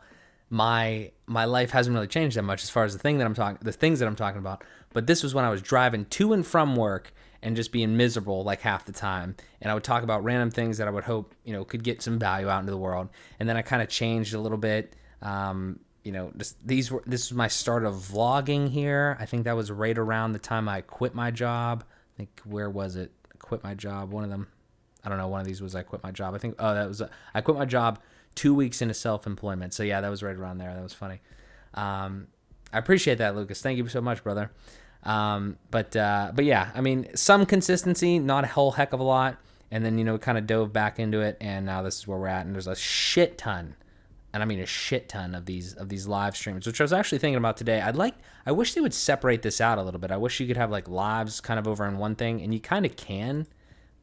my life hasn't really changed that much as far as the things that I'm talking about. But this was when I was driving to and from work and just being miserable like half the time. And I would talk about random things that I would hope, could get some value out into the world. And then I kind of changed a little bit. This was my start of vlogging here. I think that was right around the time I quit my job. I think, where was it? I quit my job. One of them, I don't know. One of these was I quit my job. I think, I quit my job 2 weeks into self-employment. So yeah, that was right around there. That was funny. I appreciate that, Lucas. Thank you so much, brother. But yeah, I mean, some consistency, not a whole heck of a lot. And then, kind of dove back into it, and now this is where we're at. And there's a shit ton, and I mean a shit ton of these live streams, which I was actually thinking about today. I wish they would separate this out a little bit. I wish you could have like lives kind of over in one thing, and you kind of can,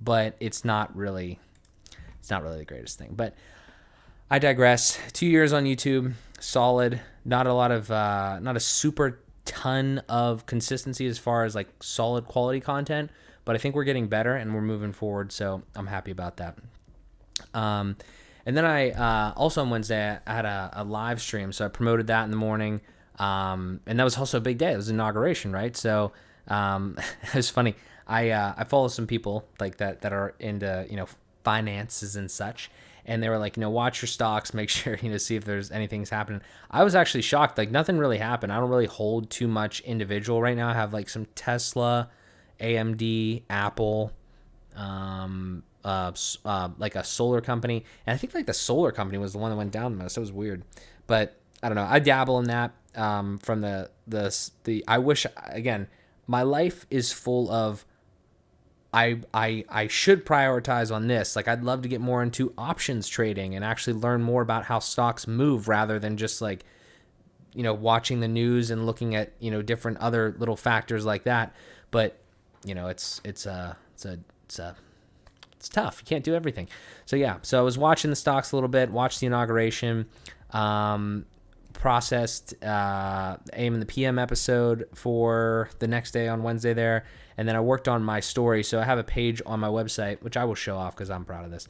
but it's not really the greatest thing. But I digress. 2 years on YouTube, solid. Not a super ton of consistency as far as like solid quality content, but I think we're getting better and we're moving forward, so I'm happy about that. And then I also on Wednesday I had a live stream, so I promoted that in the morning, and that was also a big day. It was inauguration, right? So it was funny. I follow some people like that are into finances and such, and they were like, watch your stocks, make sure see if there's anything's happening. I was actually shocked, like nothing really happened. I don't really hold too much individual right now. I have like some Tesla, AMD, Apple, like a solar company, and I think like the solar company was the one that went down the most. It was weird, but I don't know. I dabble in that. From the I wish, again, my life is full of I should prioritize on this. Like I'd love to get more into options trading and actually learn more about how stocks move rather than just like watching the news and looking at different other little factors like that. But it's tough. You can't do everything. So yeah, so I was watching the stocks a little bit, watched the inauguration, processed AM and the PM episode for the next day on Wednesday there, and then I worked on my story. So I have a page on my website, which I will show off because I'm proud of this.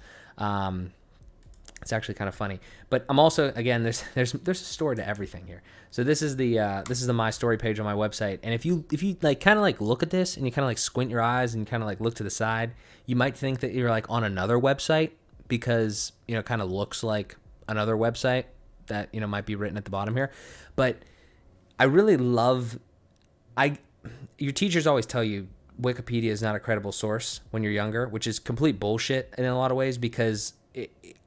It's actually kind of funny, but I'm also, again, there's a story to everything here. So this is the my story page on my website, and if you like kind of like look at this and you kind of like squint your eyes and kind of like look to the side, you might think that you're like on another website because it kind of looks like another website that might be written at the bottom here. But I really love your teachers always tell you Wikipedia is not a credible source when you're younger, which is complete bullshit in a lot of ways, because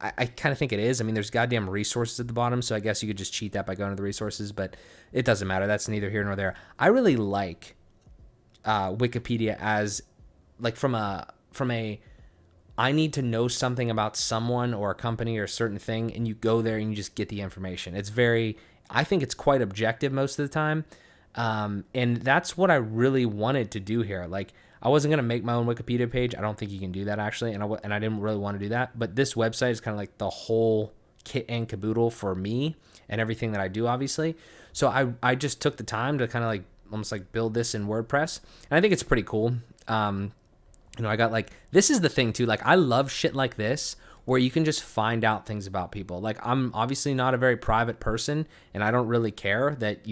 I kind of think it is. I mean, there's goddamn resources at the bottom, so I guess you could just cheat that by going to the resources, but it doesn't matter. That's neither here nor there. I really like Wikipedia as like from a I need to know something about someone or a company or a certain thing, and you go there and you just get the information. I think it's quite objective most of the time, and that's what I really wanted to do here. Like, I wasn't going to make my own Wikipedia page. I don't think you can do that, actually, and I didn't really want to do that. But this website is kind of like the whole kit and caboodle for me and everything that I do, obviously. So I just took the time to kind of like almost like build this in WordPress, and I think it's pretty cool. I got like, this is the thing too. Like, I love shit like this where you can just find out things about people. Like, I'm obviously not a very private person, and I don't really care that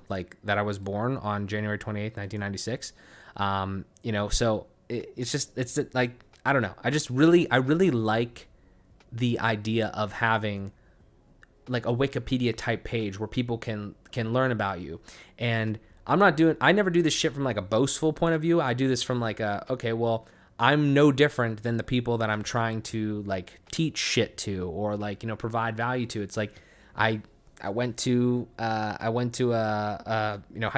like that I was born on January 28th, 1996. So it's like, I don't know. I really like the idea of having like a Wikipedia type page where people can learn about you. And I never do this shit from like a boastful point of view. I do this from like okay, well, I'm no different than the people that I'm trying to like teach shit to or like, provide value to. It's like, I went to high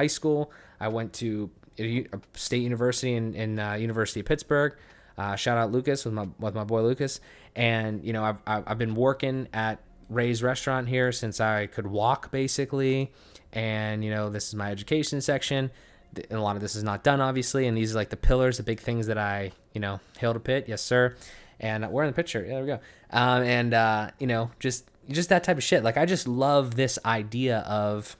school. I went to a state university in University of Pittsburgh. Shout out Lucas with my boy Lucas. And I've been working at Ray's restaurant here since I could walk, basically. And this is my education section. And a lot of this is not done, obviously. And these are like the pillars, the big things that I hail to pit. Yes, sir. And we're in the picture. Yeah, there we go. Just that type of shit. Like, I just love this idea of,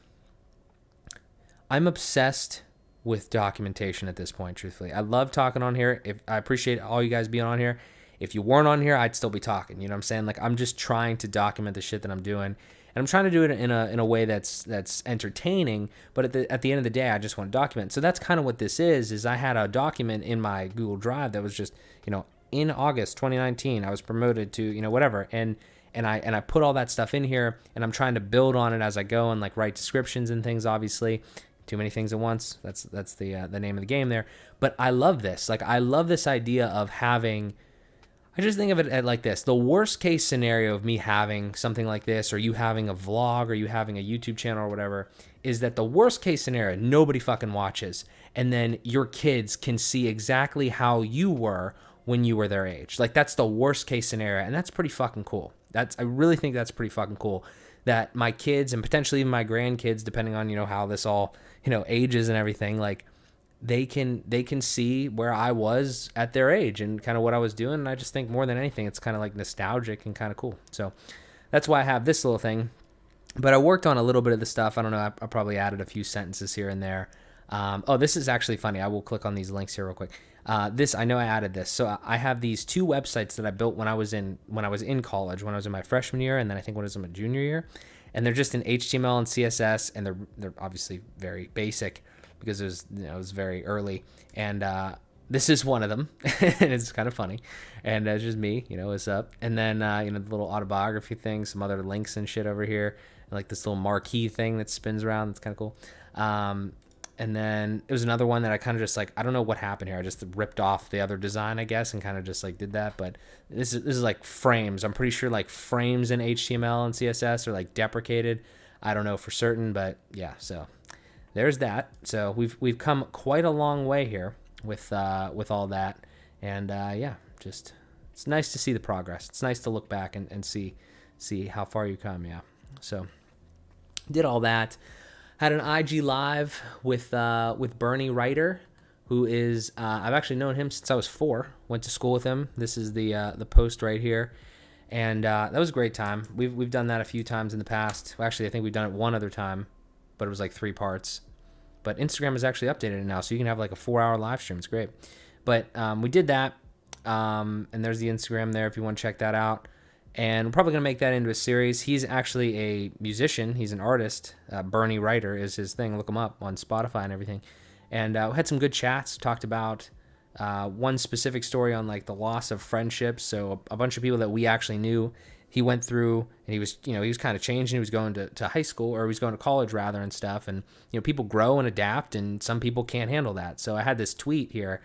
I'm obsessed with documentation at this point, truthfully. I love talking on here. I appreciate all you guys being on here. If you weren't on here, I'd still be talking. You know what I'm saying? Like, I'm just trying to document the shit that I'm doing. And I'm trying to do it in a way that's entertaining, but at the end of the day, I just want to document. So that's kind of what this is I had a document in my Google Drive that was just, in August 2019, I was promoted to, whatever. And I put all that stuff in here, and I'm trying to build on it as I go and like write descriptions and things, obviously. Too many things at once. That's the name of the game there. But I love this. Like, I love this idea of having, I just think of it like this. The worst case scenario of me having something like this, or you having a vlog, or you having a YouTube channel or whatever, is that the worst case scenario, nobody fucking watches. And then your kids can see exactly how you were when you were their age. Like, that's the worst case scenario, and that's pretty fucking cool. I really think that's pretty fucking cool that my kids and potentially even my grandkids, depending on, how this all, ages and everything, like, they can see where I was at their age and kind of what I was doing. And I just think more than anything, it's kind of like nostalgic and kind of cool. So that's why I have this little thing. But I worked on a little bit of the stuff. I don't know. I probably added a few sentences here and there. This is actually funny. I will click on these links here real quick. I know I added this. So I have these 2 websites that I built when I was in college, when I was in my freshman year, and then I think when I was in my junior year. And they're just in HTML and CSS, and they're obviously very basic, because it was very early, and this is one of them, and it's kind of funny, and it's just me, what's up, and then the little autobiography thing, some other links and shit over here, and like this little marquee thing that spins around, that's kind of cool, and then it was another one that I kind of just like, I don't know what happened here, I just ripped off the other design, I guess, and kind of just like did that, but this is like frames. I'm pretty sure like frames in HTML and CSS are like deprecated. I don't know for certain, but yeah, so there's that. So we've come quite a long way here with all that, and just it's nice to see the progress. It's nice to look back and see how far you come. Yeah. So did all that. Had an IG live with Bernie Writer, who is I've actually known him since I was 4. Went to school with him. This is the post right here, and that was a great time. We've done that a few times in the past. Well, actually, I think we've done it one other time, but it was like 3 parts. But Instagram has actually updated it now, so you can have like a 4-hour live stream. It's great. But we did that, and there's the Instagram there if you want to check that out. And we're probably going to make that into a series. He's actually a musician. He's an artist. Bernie Writer is his thing. Look him up on Spotify and everything. And we had some good chats. Talked about one specific story on like the loss of friendships. So a bunch of people that we actually knew, he went through, and he was kind of changing. He was going to high school, or he was going to college rather, and stuff. And people grow and adapt, and some people can't handle that. So I had this tweet here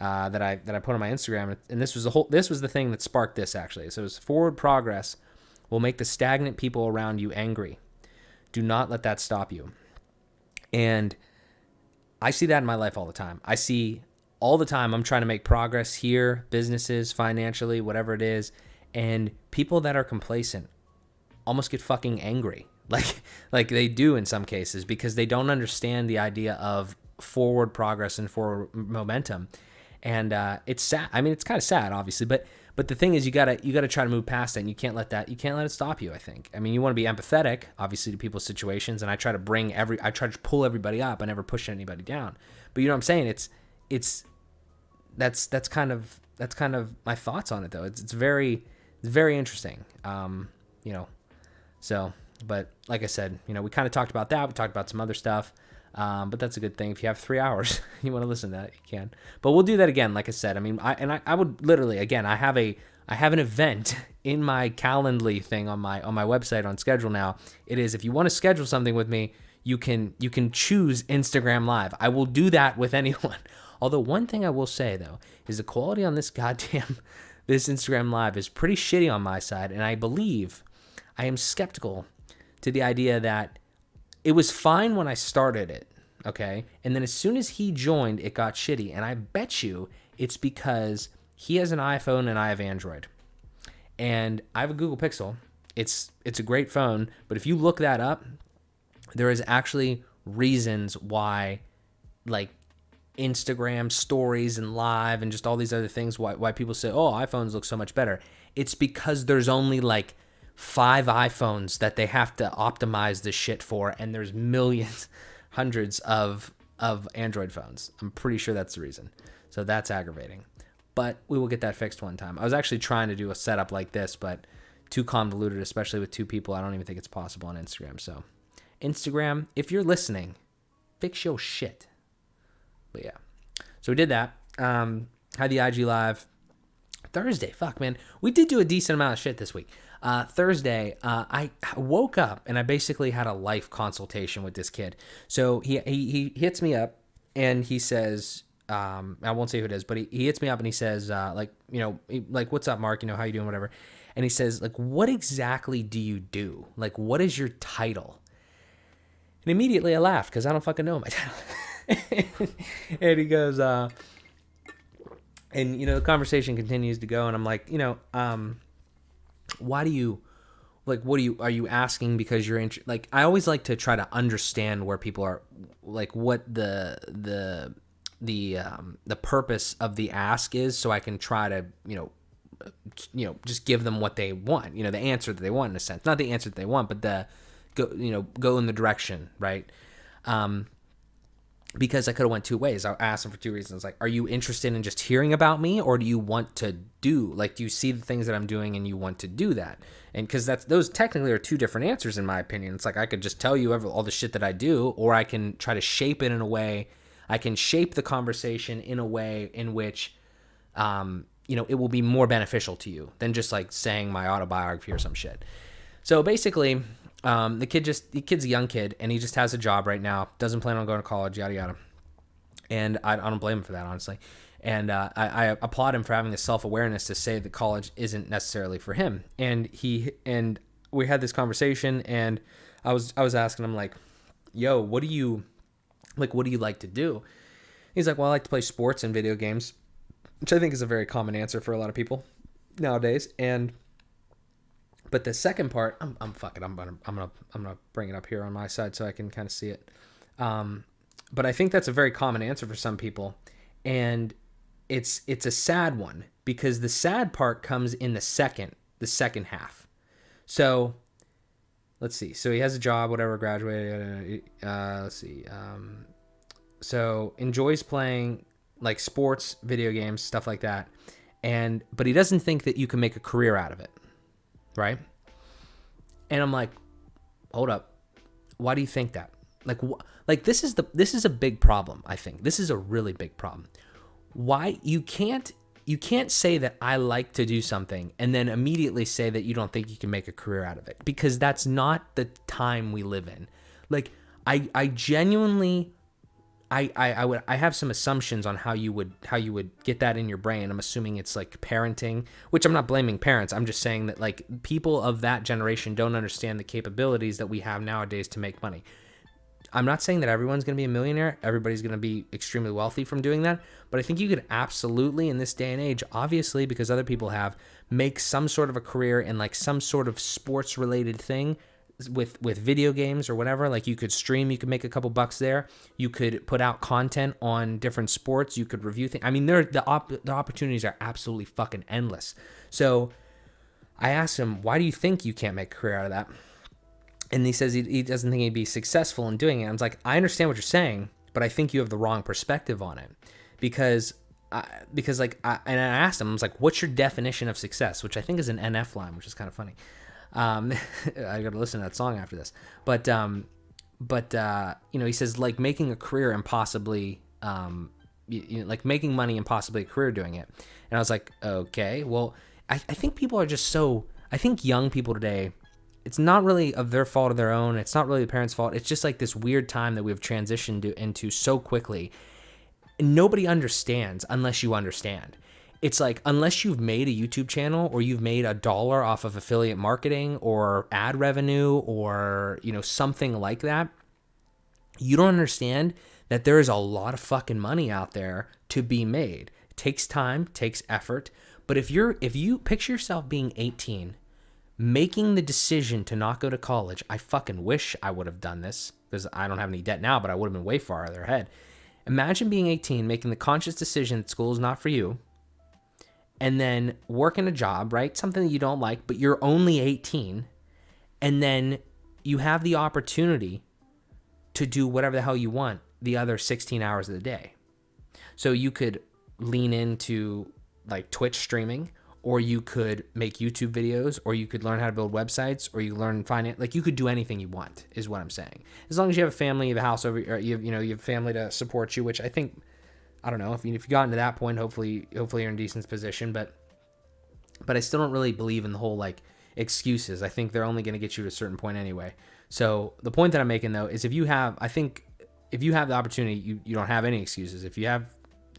that I put on my Instagram, and this was the thing that sparked this actually. So it was, forward progress will make the stagnant people around you angry. Do not let that stop you. And I see that in my life all the time. I see all the time I'm trying to make progress here, businesses, financially, whatever it is. And people that are complacent almost get fucking angry. Like they do in some cases, because they don't understand the idea of forward progress and forward momentum. And it's sad. I mean, it's kind of sad, obviously, but the thing is, you gotta try to move past it, and you can't let it stop you, I think. I mean, you want to be empathetic, obviously, to people's situations, and I try to pull everybody up. I never push anybody down. But you know what I'm saying? That's kind of my thoughts on it, though. It's very interesting. So, but like I said, we kind of talked about that. We talked about some other stuff. But that's a good thing. If you have 3 hours, you want to listen to that, you can. But we'll do that again, like I said. I mean, I would literally, again, I have an event in my Calendly thing on my website on schedule now. It is, if you want to schedule something with me, you can choose Instagram Live. I will do that with anyone. Although one thing I will say though is the quality on this this Instagram Live is pretty shitty on my side, and I am skeptical to the idea that it was fine when I started it, okay? And then as soon as he joined, it got shitty. And I bet you it's because he has an iPhone and I have Android. And I have a Google Pixel. It's a great phone, but if you look that up, there is actually reasons why, like, Instagram stories and live and just all these other things, why people say, oh, iPhones look so much better. It's because there's only like 5 iPhones that they have to optimize this shit for, and there's millions, hundreds of Android phones. I'm pretty sure that's the reason. So that's aggravating. But we will get that fixed one time. I was actually trying to do a setup like this, but too convoluted, especially with 2 people. I don't even think it's possible on Instagram. So Instagram, if you're listening, fix your shit. But yeah. So we did that. Had the IG Live. Thursday, fuck, man. We did do a decent amount of shit this week. Thursday, I woke up and I basically had a life consultation with this kid. So he hits me up and he says, I won't say who it is, but he hits me up and he says, what's up, Mark? How you doing? Whatever. And he says, like, what exactly do you do? Like, what is your title? And immediately I laughed because I don't fucking know my title. And he goes, And, the conversation continues to go, and I'm like, why do you, like, are you asking because you're like, I always like to try to understand where people are, like, what the purpose of the ask is, so I can try to, just give them what they want, the answer that they want, in a sense, not the answer that they want, but go in the direction, right? Because I could have went two ways. I asked them for two reasons. Like, are you interested in just hearing about me, or do you want to do you see the things that I'm doing and you want to do that? And because those technically are two different answers in my opinion. It's like, I could just tell you all the shit that I do, or I can try to shape it in a way. I can shape the conversation in a way in which, it will be more beneficial to you than just like saying my autobiography or some shit. So basically, the kid's a young kid, and he just has a job right now, doesn't plan on going to college, yada yada. And I don't blame him for that, honestly. And I applaud him for having the self-awareness to say that college isn't necessarily for him. And we had this conversation, and I was asking him, like, yo, what do you like to do? He's like, well, I like to play sports and video games, which I think is a very common answer for a lot of people nowadays. But the second part, I'm gonna bring it up here on my side so I can kind of see it. But I think that's a very common answer for some people, and it's a sad one, because the sad part comes in the second half. So let's see. So he has a job, whatever, graduated. Let's see. So enjoys playing like sports, video games, stuff like that, but he doesn't think that you can make a career out of it. Right? And I'm like, hold up. Why do you think that? Like this is a big problem, I think. This is a really big problem. Why you can't say that I like to do something and then immediately say that you don't think you can make a career out of it, because that's not the time we live in. Like, I genuinely I have some assumptions on how you would get that in your brain. I'm assuming it's like parenting, which I'm not blaming parents. I'm just saying that, like, people of that generation don't understand the capabilities that we have nowadays to make money. I'm not saying that everyone's going to be a millionaire. Everybody's going to be extremely wealthy from doing that. But I think you could absolutely, in this day and age, obviously, because other people have, make some sort of a career in like some sort of sports related thing with video games or whatever. Like, you could stream, you could make a couple bucks there. You could put out content on different sports. You could review things. I mean, the opportunities are absolutely fucking endless. So I asked him, why do you think you can't make a career out of that? And he says he doesn't think he'd be successful in doing it. I was like, I understand what you're saying, but I think you have the wrong perspective on it. Because I asked him, I was like, what's your definition of success? Which I think is an NF line, which is kind of funny. I got to listen to that song after this. But he says, like, making a career and possibly, like making money and possibly a career doing it. And I was like, okay, well, I think people are just I think young people today, it's not really of their fault or their own. It's not really the parents' fault. It's just like this weird time that we've transitioned into so quickly. Nobody understands unless you understand. It's like, unless you've made a YouTube channel or you've made $1 off of affiliate marketing or ad revenue or, something like that, you don't understand that there is a lot of fucking money out there to be made. It takes time, takes effort. But if you picture yourself being 18, making the decision to not go to college, I fucking wish I would have done this, because I don't have any debt now, but I would have been way farther ahead. Imagine being 18, making the conscious decision that school is not for you, and then working a job, right? Something that you don't like, but you're only 18, and then you have the opportunity to do whatever the hell you want the other 16 hours of the day. So you could lean into like Twitch streaming, or you could make YouTube videos, or you could learn how to build websites, or you learn finance. Like, you could do anything you want, is what I'm saying. As long as you have a family, you have a house over, or you have family to support you, which I think, I don't know, if you've gotten to that point, hopefully you're in a decent position, but I still don't really believe in the whole like excuses. I think they're only going to get you to a certain point anyway. So the point that I'm making though is, if you have the opportunity, you don't have any excuses. If you have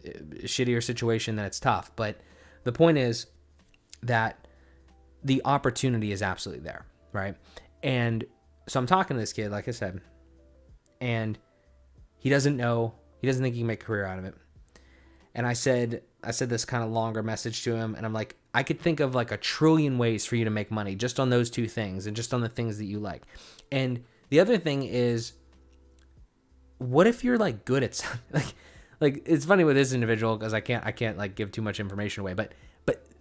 a shittier situation, then it's tough. But the point is that the opportunity is absolutely there, right? And so I'm talking to this kid, like I said, and he doesn't think he can make a career out of it. And I said, this kind of longer message to him, and I'm like, I could think of like a trillion ways for you to make money just on those two things and just on the things that you like. And the other thing is, what if you're like good at something? Like it's funny with this individual because I can't like give too much information away, but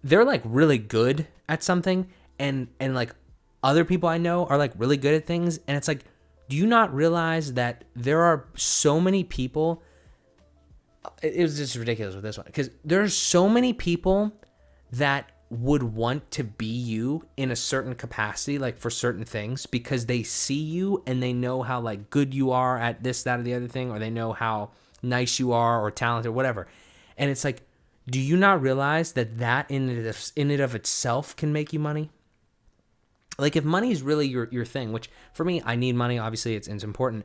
they're like really good at something, and like other people I know are like really good at things, and it's like, do you not realize that there are so many people? It was just ridiculous with this one because there's so many people that would want to be you in a certain capacity, like for certain things, because they see you and they know how like good you are at this, that, or the other thing, or they know how nice you are or talented or whatever. And it's like, do you not realize that in it of itself can make you money? Like if money is really your thing, which for me, I need money. Obviously it's important,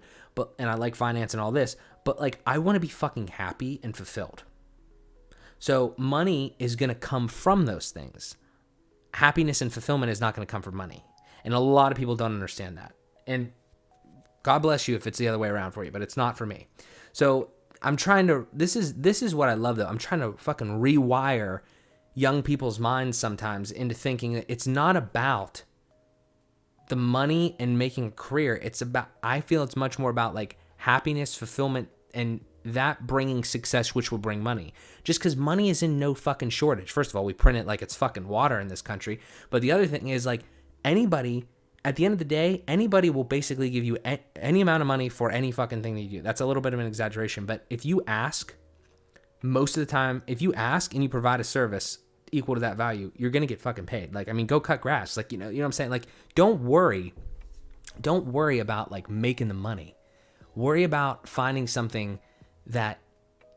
and I like finance and all this, but like I want to be fucking happy and fulfilled. So money is going to come from those things. Happiness and fulfillment is not going to come from money. And a lot of people don't understand that. And God bless you if it's the other way around for you, but it's not for me. So I'm trying to, this is what I love though. I'm trying to fucking rewire young people's minds sometimes into thinking that it's not about the money and making a career. I feel it's much more about like happiness, fulfillment, and that bringing success, which will bring money. Just because money is in no fucking shortage. First of all, we print it like it's fucking water in this country. But the other thing is like anybody, at the end of the day, anybody will basically give you any amount of money for any fucking thing that you do. That's a little bit of an exaggeration. But if you ask, most of the time, if you ask and you provide a service equal to that value, you're going to get fucking paid. Like, I mean, go cut grass. Like, you know what I'm saying? Like, don't worry about like making the money. Worry about finding something that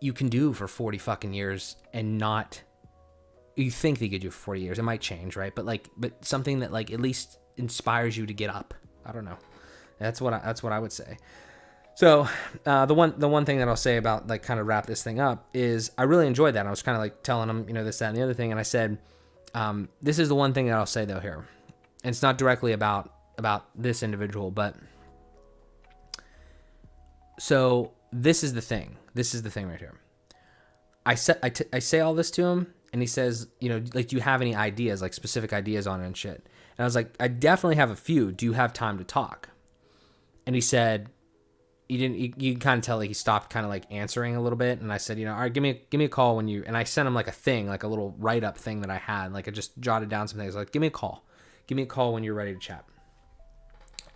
you can do for 40 fucking years and not, you think that you could do for 40 years. It might change, right? But something that like at least inspires you to get up. I don't know. That's what I would say. So the one thing that I'll say about like kind of wrap this thing up is I really enjoyed that. I was kind of like telling him, you know, this, that, and the other thing. And I said, this is the one thing that I'll say though here. And it's not directly about this individual, but so this is the thing. This is the thing right here. I say all this to him, and he says, you know, like, do you have any ideas, like specific ideas on it and shit? And I was like, I definitely have a few. Do you have time to talk? And he said, you can kind of tell like he stopped kind of like answering a little bit. And I said, you know, all right, give me a call when you, and I sent him like a thing, like a little write-up thing that I had. Like I just jotted down some things, like, give me a call when you're ready to chat.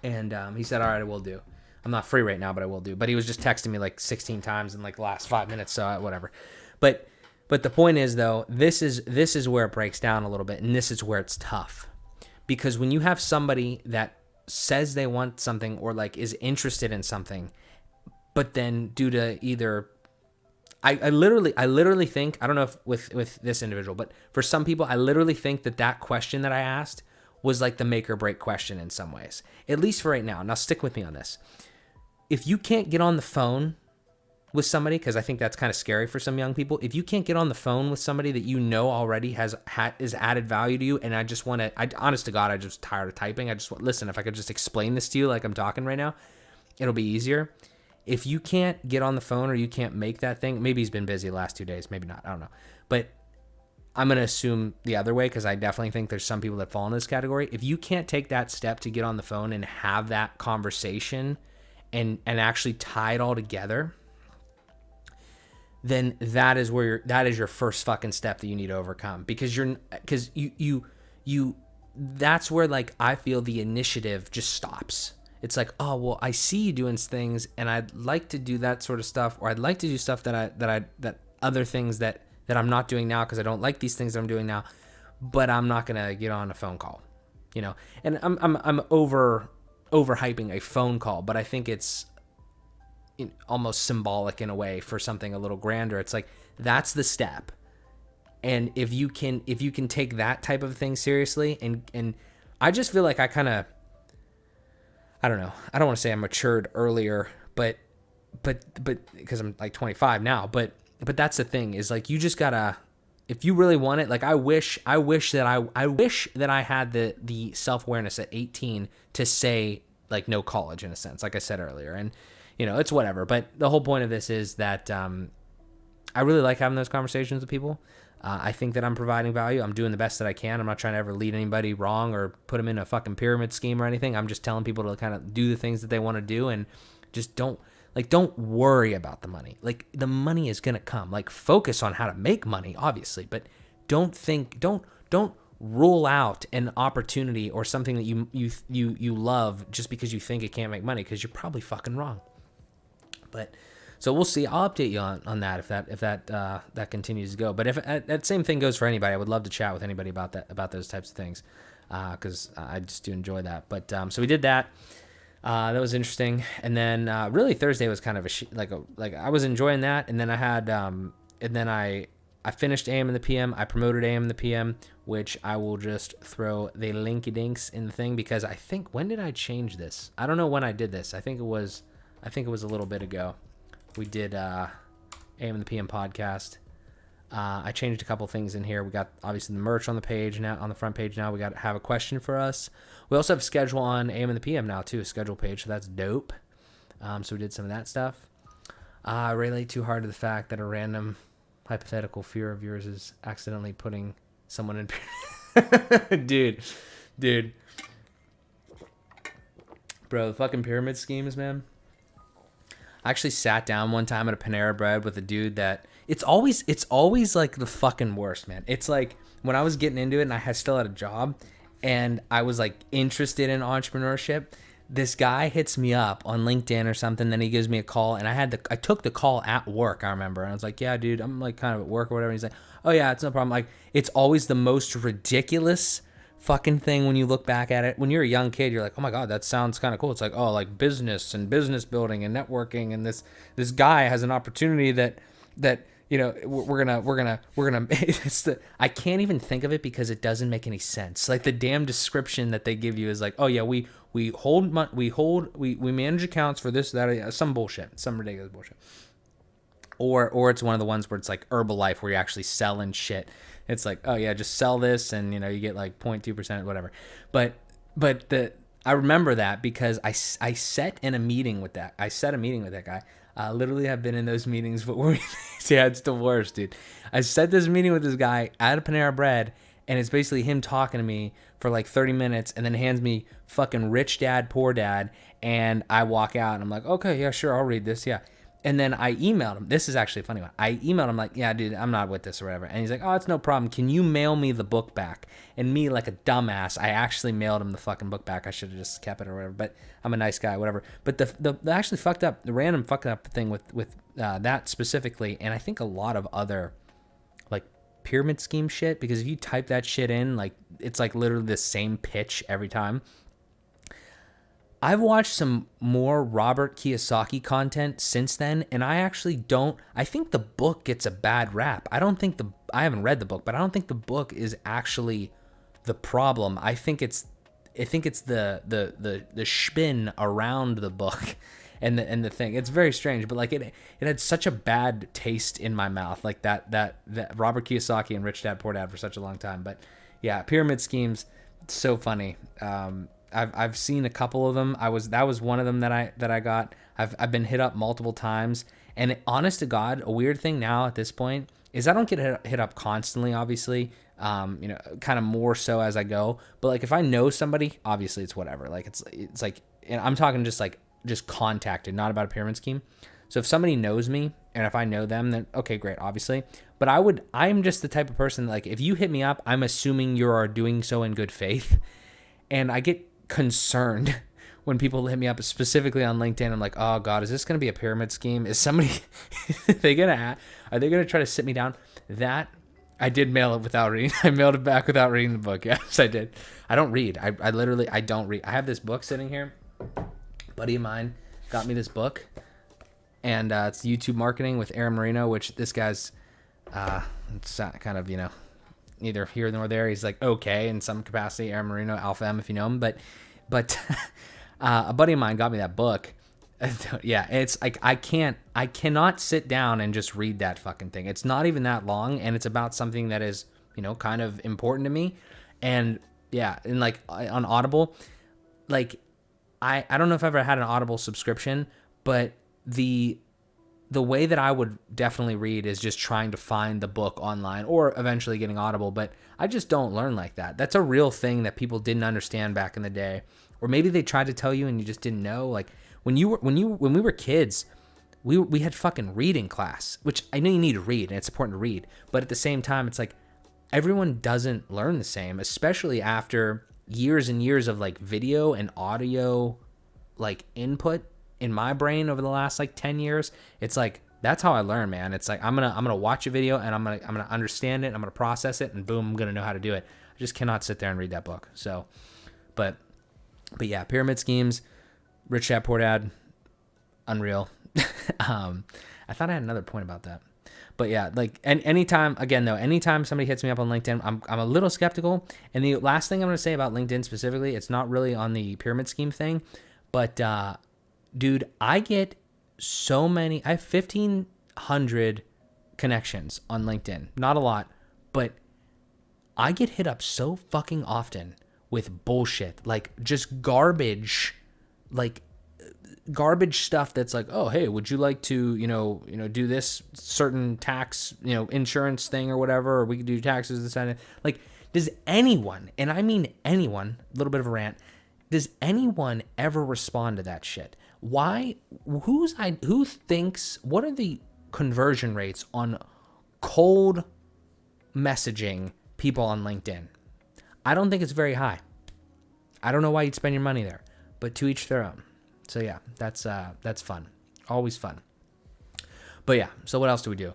And he said, all right, I will do. I'm not free right now, but I will do. But he was just texting me like 16 times in like the last 5 minutes, so whatever. But the point is though, this is where it breaks down a little bit, and this is where it's tough. Because when you have somebody that says they want something or like is interested in something, but then due to either I literally think, I don't know if with this individual, but for some people, I literally think that question that I asked was like the make or break question in some ways, at least for right now. Now stick with me on this. If you can't get on the phone with somebody, because I think that's kind of scary for some young people, if you can't get on the phone with somebody that you know already is added value to you, and honest to God, I just tired of typing. I just want, listen, if I could just explain this to you like I'm talking right now, it'll be easier. If you can't get on the phone or you can't make that thing, maybe he's been busy the last 2 days, maybe not, I don't know. But I'm going to assume the other way, because I definitely think there's some people that fall in this category. If you can't take that step to get on the phone and have that conversation and actually tie it all together, then that is your first fucking step that you need to overcome, because that's where like I feel the initiative just stops. It's like, oh, well, I see you doing things and I'd like to do that sort of stuff, or I'd like to do stuff that other things that I'm not doing now because I don't like these things that I'm doing now, but I'm not going to get on a phone call, you know? And I'm overhyping a phone call, but I think it's almost symbolic in a way for something a little grander. It's like, that's the step. And if you can take that type of thing seriously, and I just feel like I kind of, I don't know, I don't want to say I matured earlier, but because I'm like 25 now, but that's the thing, is like, you just gotta, if you really want it, like I wish that I had the self-awareness at 18 to say like no college, in a sense, like I said earlier. And you know, it's whatever, but the whole point of this is that I really like having those conversations with people. I think that I'm providing value. I'm doing the best that I can. I'm not trying to ever lead anybody wrong or put them in a fucking pyramid scheme or anything. I'm just telling people to kind of do the things that they want to do, and just don't worry about the money. Like, the money is going to come. Like, focus on how to make money, obviously, but don't rule out an opportunity or something that you love just because you think it can't make money, because you're probably fucking wrong. But so we'll see. I'll update you on that if that continues to go. But if that same thing goes for anybody, I would love to chat with anybody about those types of things, because I just do enjoy that. But so we did that. That was interesting. And then really Thursday was kind of like I was enjoying that. And then I had and then I finished AM and the PM. I promoted AM and the PM, which I will just throw the linky dinks in the thing, because I think, when did I change this? I don't know when I did this. I think it was a little bit ago. We did AM and the PM podcast. I changed a couple things in here. We got obviously the merch on the page now, on the front page now. We got have a question for us. We also have a schedule on AM and the PM now too, a schedule page. So that's dope. So we did some of that stuff. I relate too hard to the fact that a random hypothetical fear of yours is accidentally putting someone in. dude, bro, the fucking pyramid schemes, man. I actually sat down one time at a Panera Bread with a dude that it's always like the fucking worst, man. It's like when I was getting into it and I still had a job and I was like interested in entrepreneurship, this guy hits me up on LinkedIn or something, then he gives me a call, and I took the call at work, I remember. And I was like, yeah, dude, I'm like kind of at work or whatever. And he's like, oh yeah, it's no problem. Like, it's always the most ridiculous fucking thing when you look back at it. When you're a young kid, you're like, oh my god, that sounds kind of cool. It's like, oh, like business and business building and networking, and this guy has an opportunity that you know, we're gonna it's I can't even think of it because it doesn't make any sense. Like, the damn description that they give you is like, oh yeah, we manage accounts for this, that, some bullshit, some ridiculous bullshit. Or it's one of the ones where it's like Herbalife, where you're actually selling shit. It's like, oh yeah, just sell this and, you know, you get like 0.2%, whatever. But I remember that because I set a meeting with that guy. I literally have been in those meetings, but yeah, it's the worst, dude. I set this meeting with this guy at a Panera Bread, and it's basically him talking to me for like 30 minutes and then hands me fucking Rich Dad, Poor Dad, and I walk out and I'm like, okay, yeah, sure, I'll read this, yeah. And then I emailed him. This is actually a funny one. I emailed him like, yeah, dude, I'm not with this or whatever. And he's like, oh, it's no problem. Can you mail me the book back? And me, like a dumbass, I actually mailed him the fucking book back. I should have just kept it or whatever. But I'm a nice guy, whatever. But the actually fucked up, the random fucked up thing with that specifically, and I think a lot of other like pyramid scheme shit, because if you type that shit in, like, it's like literally the same pitch every time. I've watched some more Robert Kiyosaki content since then, and I think the book gets a bad rap. I haven't read the book, but I don't think the book is actually the problem. I think it's the spin around the book and the thing. It's very strange, but like it had such a bad taste in my mouth, like that Robert Kiyosaki and Rich Dad Poor Dad for such a long time. But yeah, pyramid schemes, so funny. I've seen a couple of them. That was one of them that I got. I've been hit up multiple times, and honest to God, a weird thing now at this point is I don't get hit up constantly, obviously. You know, kind of more so as I go. But like if I know somebody, obviously it's whatever. Like it's like, and I'm talking just contacted, not about a pyramid scheme. So if somebody knows me and if I know them, then okay, great, obviously. But I'm just the type of person that, like, if you hit me up, I'm assuming you are doing so in good faith, and I get concerned when people hit me up specifically on LinkedIn. I'm like, oh god, is this going to be a pyramid scheme? Is somebody are they going to try to sit me down? That I did mail it without reading. I mailed it back without reading the book. Yes, I did. I don't read. I literally don't read. I have this book sitting here. A buddy of mine got me this book, and it's YouTube Marketing with Aaron Marino, which this guy's it's kind of, you know, neither here nor there. He's like okay in some capacity. Aaron Marino, Alpha M, if you know him. But a buddy of mine got me that book. Yeah, it's like I cannot sit down and just read that fucking thing. It's not even that long, and it's about something that is, you know, kind of important to me. And yeah, and like on Audible, like I don't know if I've ever had an Audible subscription, but the the way that I would definitely read is just trying to find the book online or eventually getting Audible, but I just don't learn like that. That's a real thing that people didn't understand back in the day, or maybe they tried to tell you and you just didn't know. Like when we were kids, we had fucking reading class, which I know you need to read and it's important to read, but at the same time, it's like everyone doesn't learn the same, especially after years and years of like video and audio like input in my brain over the last like 10 years. It's like that's how I learn, man. It's like I'm gonna watch a video and I'm gonna understand it, I'm gonna process it, and boom, I'm gonna know how to do it. I just cannot sit there and read that book. So but yeah, pyramid schemes, Rich Dad Poor Dad, unreal. I thought I had another point about that. But yeah, like, and anytime somebody hits me up on LinkedIn, I'm a little skeptical. And the last thing I'm going to say about LinkedIn specifically, it's not really on the pyramid scheme thing, but dude, I get so many, I have 1,500 connections on LinkedIn. Not a lot, but I get hit up so fucking often with bullshit, like just garbage stuff that's like, oh, hey, would you like to, do this certain tax, insurance thing or whatever, or we could do taxes, this and that. Like, does anyone, and I mean anyone, a little bit of a rant, does anyone ever respond to that shit? Why? Who thinks, what are the conversion rates on cold messaging people on LinkedIn? I don't think it's very high. I don't know why you'd spend your money there, but to each their own. So yeah, that's fun. Always fun. But yeah, so what else do we do?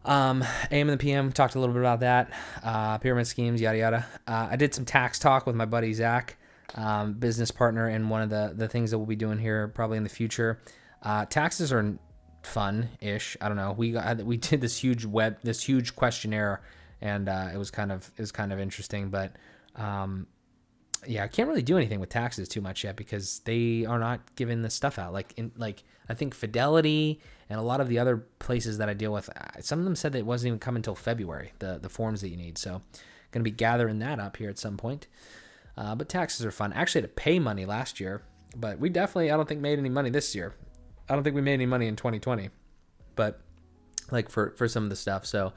AM and the PM, talked a little bit about that. Pyramid schemes, yada, yada. I did some tax talk with my buddy, Zach, business partner, and one of the things that we'll be doing here probably in the future. Taxes are fun-ish. I don't know. We did this huge questionnaire, and it was kind of interesting, but, yeah, I can't really do anything with taxes too much yet because they are not giving this stuff out. Like I think Fidelity and a lot of the other places that I deal with, some of them said that it wasn't even coming until February, the forms that you need. So going to be gathering that up here at some point. But taxes are fun. I actually had to pay money last year, but we definitely, I don't think, made any money this year. I don't think we made any money in 2020, but like for some of the stuff. So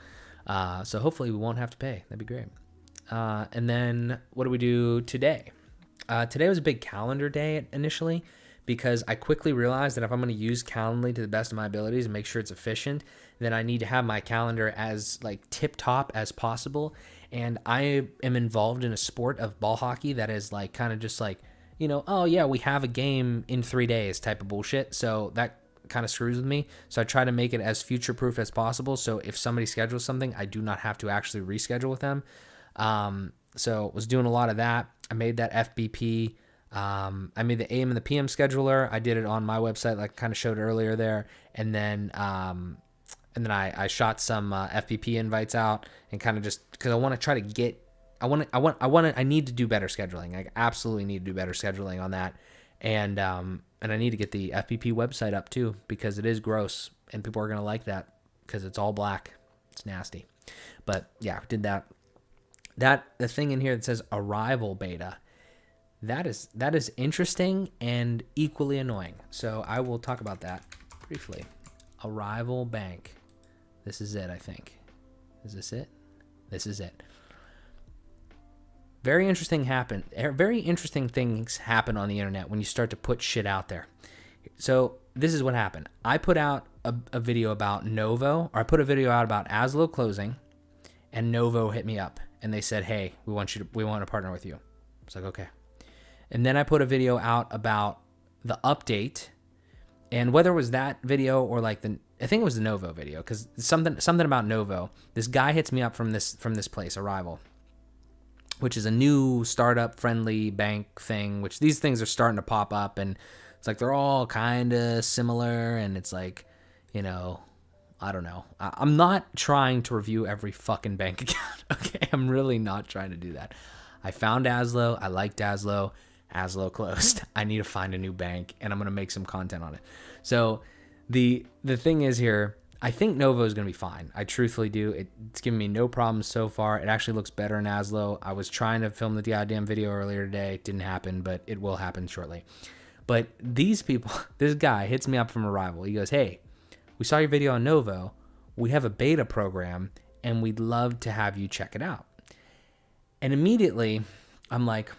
hopefully we won't have to pay. That'd be great. And then what do we do today? Today was a big calendar day initially because I quickly realized that if I'm going to use Calendly to the best of my abilities and make sure it's efficient, then I need to have my calendar as like tip top as possible. And I am involved in a sport of ball hockey that is like kind of just like, oh yeah, we have a game in 3 days type of bullshit. So that kind of screws with me. So I try to make it as future proof as possible. So if somebody schedules something, I do not have to actually reschedule with them. So was doing a lot of that. I made that FBP. I made the AM and the PM scheduler. I did it on my website, like kind of showed earlier there. And then I shot some FBP invites out and kind of just because I want to try to get. I need to do better scheduling. I absolutely need to do better scheduling on that. And I need to get the FBP website up too because it is gross and people are gonna like that because it's all black. It's nasty. But yeah, did that. The thing in here that says Arival Beta, that is interesting and equally annoying. So I will talk about that briefly. Arival Bank. This is it, I think. Is this it? This is it. Very interesting things happen on the internet when you start to put shit out there. So this is what happened. I put out a video about Novo, or I put a video out about Azlo closing, and Novo hit me up. And they said, hey, we want to partner with you. It's like, okay. And then I put a video out about the update, and whether it was that video or like I think it was the Novo video, because something about Novo. This guy hits me up from this place, Arival, which is a new startup friendly bank thing, which these things are starting to pop up, and it's like they're all kind of similar, and it's like, I don't know. I'm not trying to review every fucking bank account, okay? I'm really not trying to do that. I found Azlo. I liked Azlo. Azlo closed. I need to find a new bank, and I'm going to make some content on it. So the thing is here, I think Novo is going to be fine. I truthfully do. It's given me no problems so far. It actually looks better in Azlo. I was trying to film the goddamn video earlier today. It didn't happen, but it will happen shortly. But these people, this guy hits me up from Arival. He goes, hey, we saw your video on Novo. We have a beta program, and we'd love to have you check it out. And immediately, I'm like,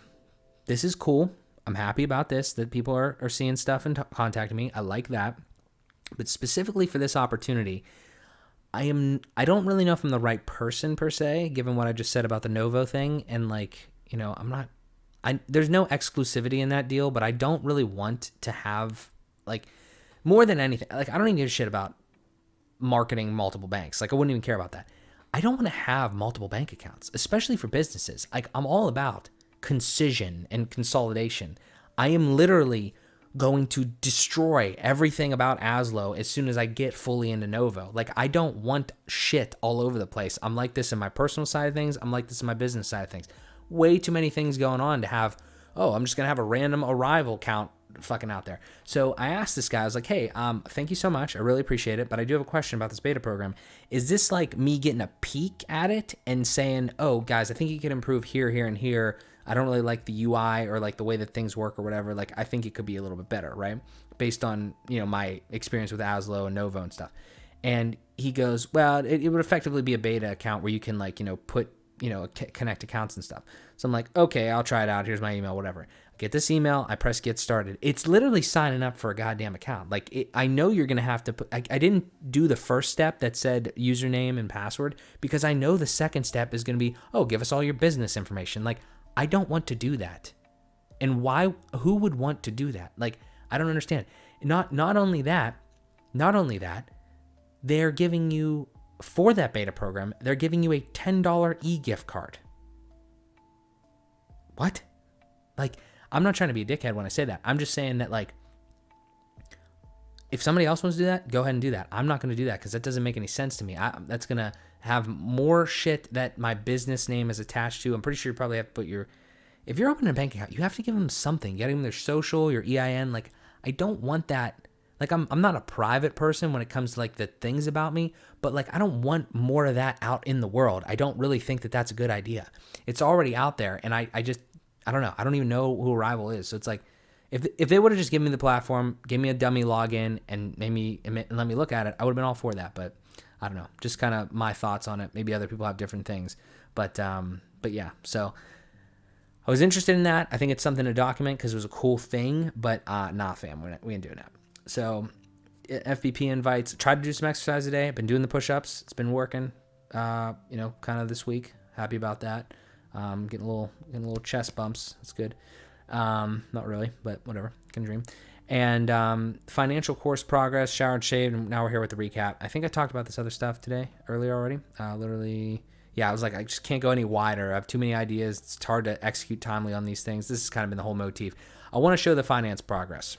this is cool. I'm happy about this, that people are seeing stuff and contacting me. I like that. But specifically for this opportunity, I don't really know if I'm the right person per se, given what I just said about the Novo thing. And like, you know, there's no exclusivity in that deal, but I don't really want to have, like, more than anything, like, I don't even give a shit about marketing multiple banks. Like, I wouldn't even care about that. I don't want to have multiple bank accounts, especially for businesses. Like, I'm all about concision and consolidation. I am literally going to destroy everything about Azlo as soon as I get fully into Novo. Like, I don't want shit all over the place. I'm like this in my personal side of things. I'm like this in my business side of things. Way too many things going on to have, I'm just going to have a random Arival count fucking out there. So I asked this guy, I was like, hey, thank you so much. I really appreciate it. But I do have a question about this beta program. Is this like me getting a peek at it and saying, oh, guys, I think you could improve here, here, and here. I don't really like the UI or like the way that things work or whatever. Like, I think it could be a little bit better, right? Based on, you know, my experience with Azlo and Novo and stuff. And he goes, well, it would effectively be a beta account where you can, like, you know, connect accounts and stuff. So I'm like, okay, I'll try it out. Here's my email, whatever. I get this email. I press get started. It's literally signing up for a goddamn account. Like, I know you're going to have to put, I didn't do the first step that said username and password because I know the second step is going to be, oh, give us all your business information. Like, I don't want to do that. And who would want to do that? Like, I don't understand. Not only that, they're giving you, for that beta program, they're giving you a $10 e-gift card. What? Like, I'm not trying to be a dickhead when I say that. I'm just saying that, like, if somebody else wants to do that, go ahead and do that. I'm not going to do that because that doesn't make any sense to me. That's going to have more shit that my business name is attached to. I'm pretty sure you probably have to put if you're opening a bank account, you have to give them something. Get them their social, your EIN. Like, I don't want that. Like, I'm not a private person when it comes to, like, the things about me, but, like, I don't want more of that out in the world. I don't really think that that's a good idea. It's already out there, and I don't know. I don't even know who Arival is. So it's like, if they would have just given me the platform, gave me a dummy login, and let me look at it, I would have been all for that. But I don't know. Just kind of my thoughts on it. Maybe other people have different things. But yeah. So I was interested in that. I think it's something to document because it was a cool thing. But nah, fam, we ain't doing that. So FBP invites. Tried to do some exercise today. I've been doing the push-ups. It's been working. Kind of this week. Happy about that. Getting a little chest bumps. That's good. Not really, but whatever. Can dream. And financial course progress, showered, shaved, and now we're here with the recap. I think I talked about this other stuff earlier already. I was like, I just can't go any wider. I have too many ideas. It's hard to execute timely on these things. This has kind of been the whole motif. I want to show the finance progress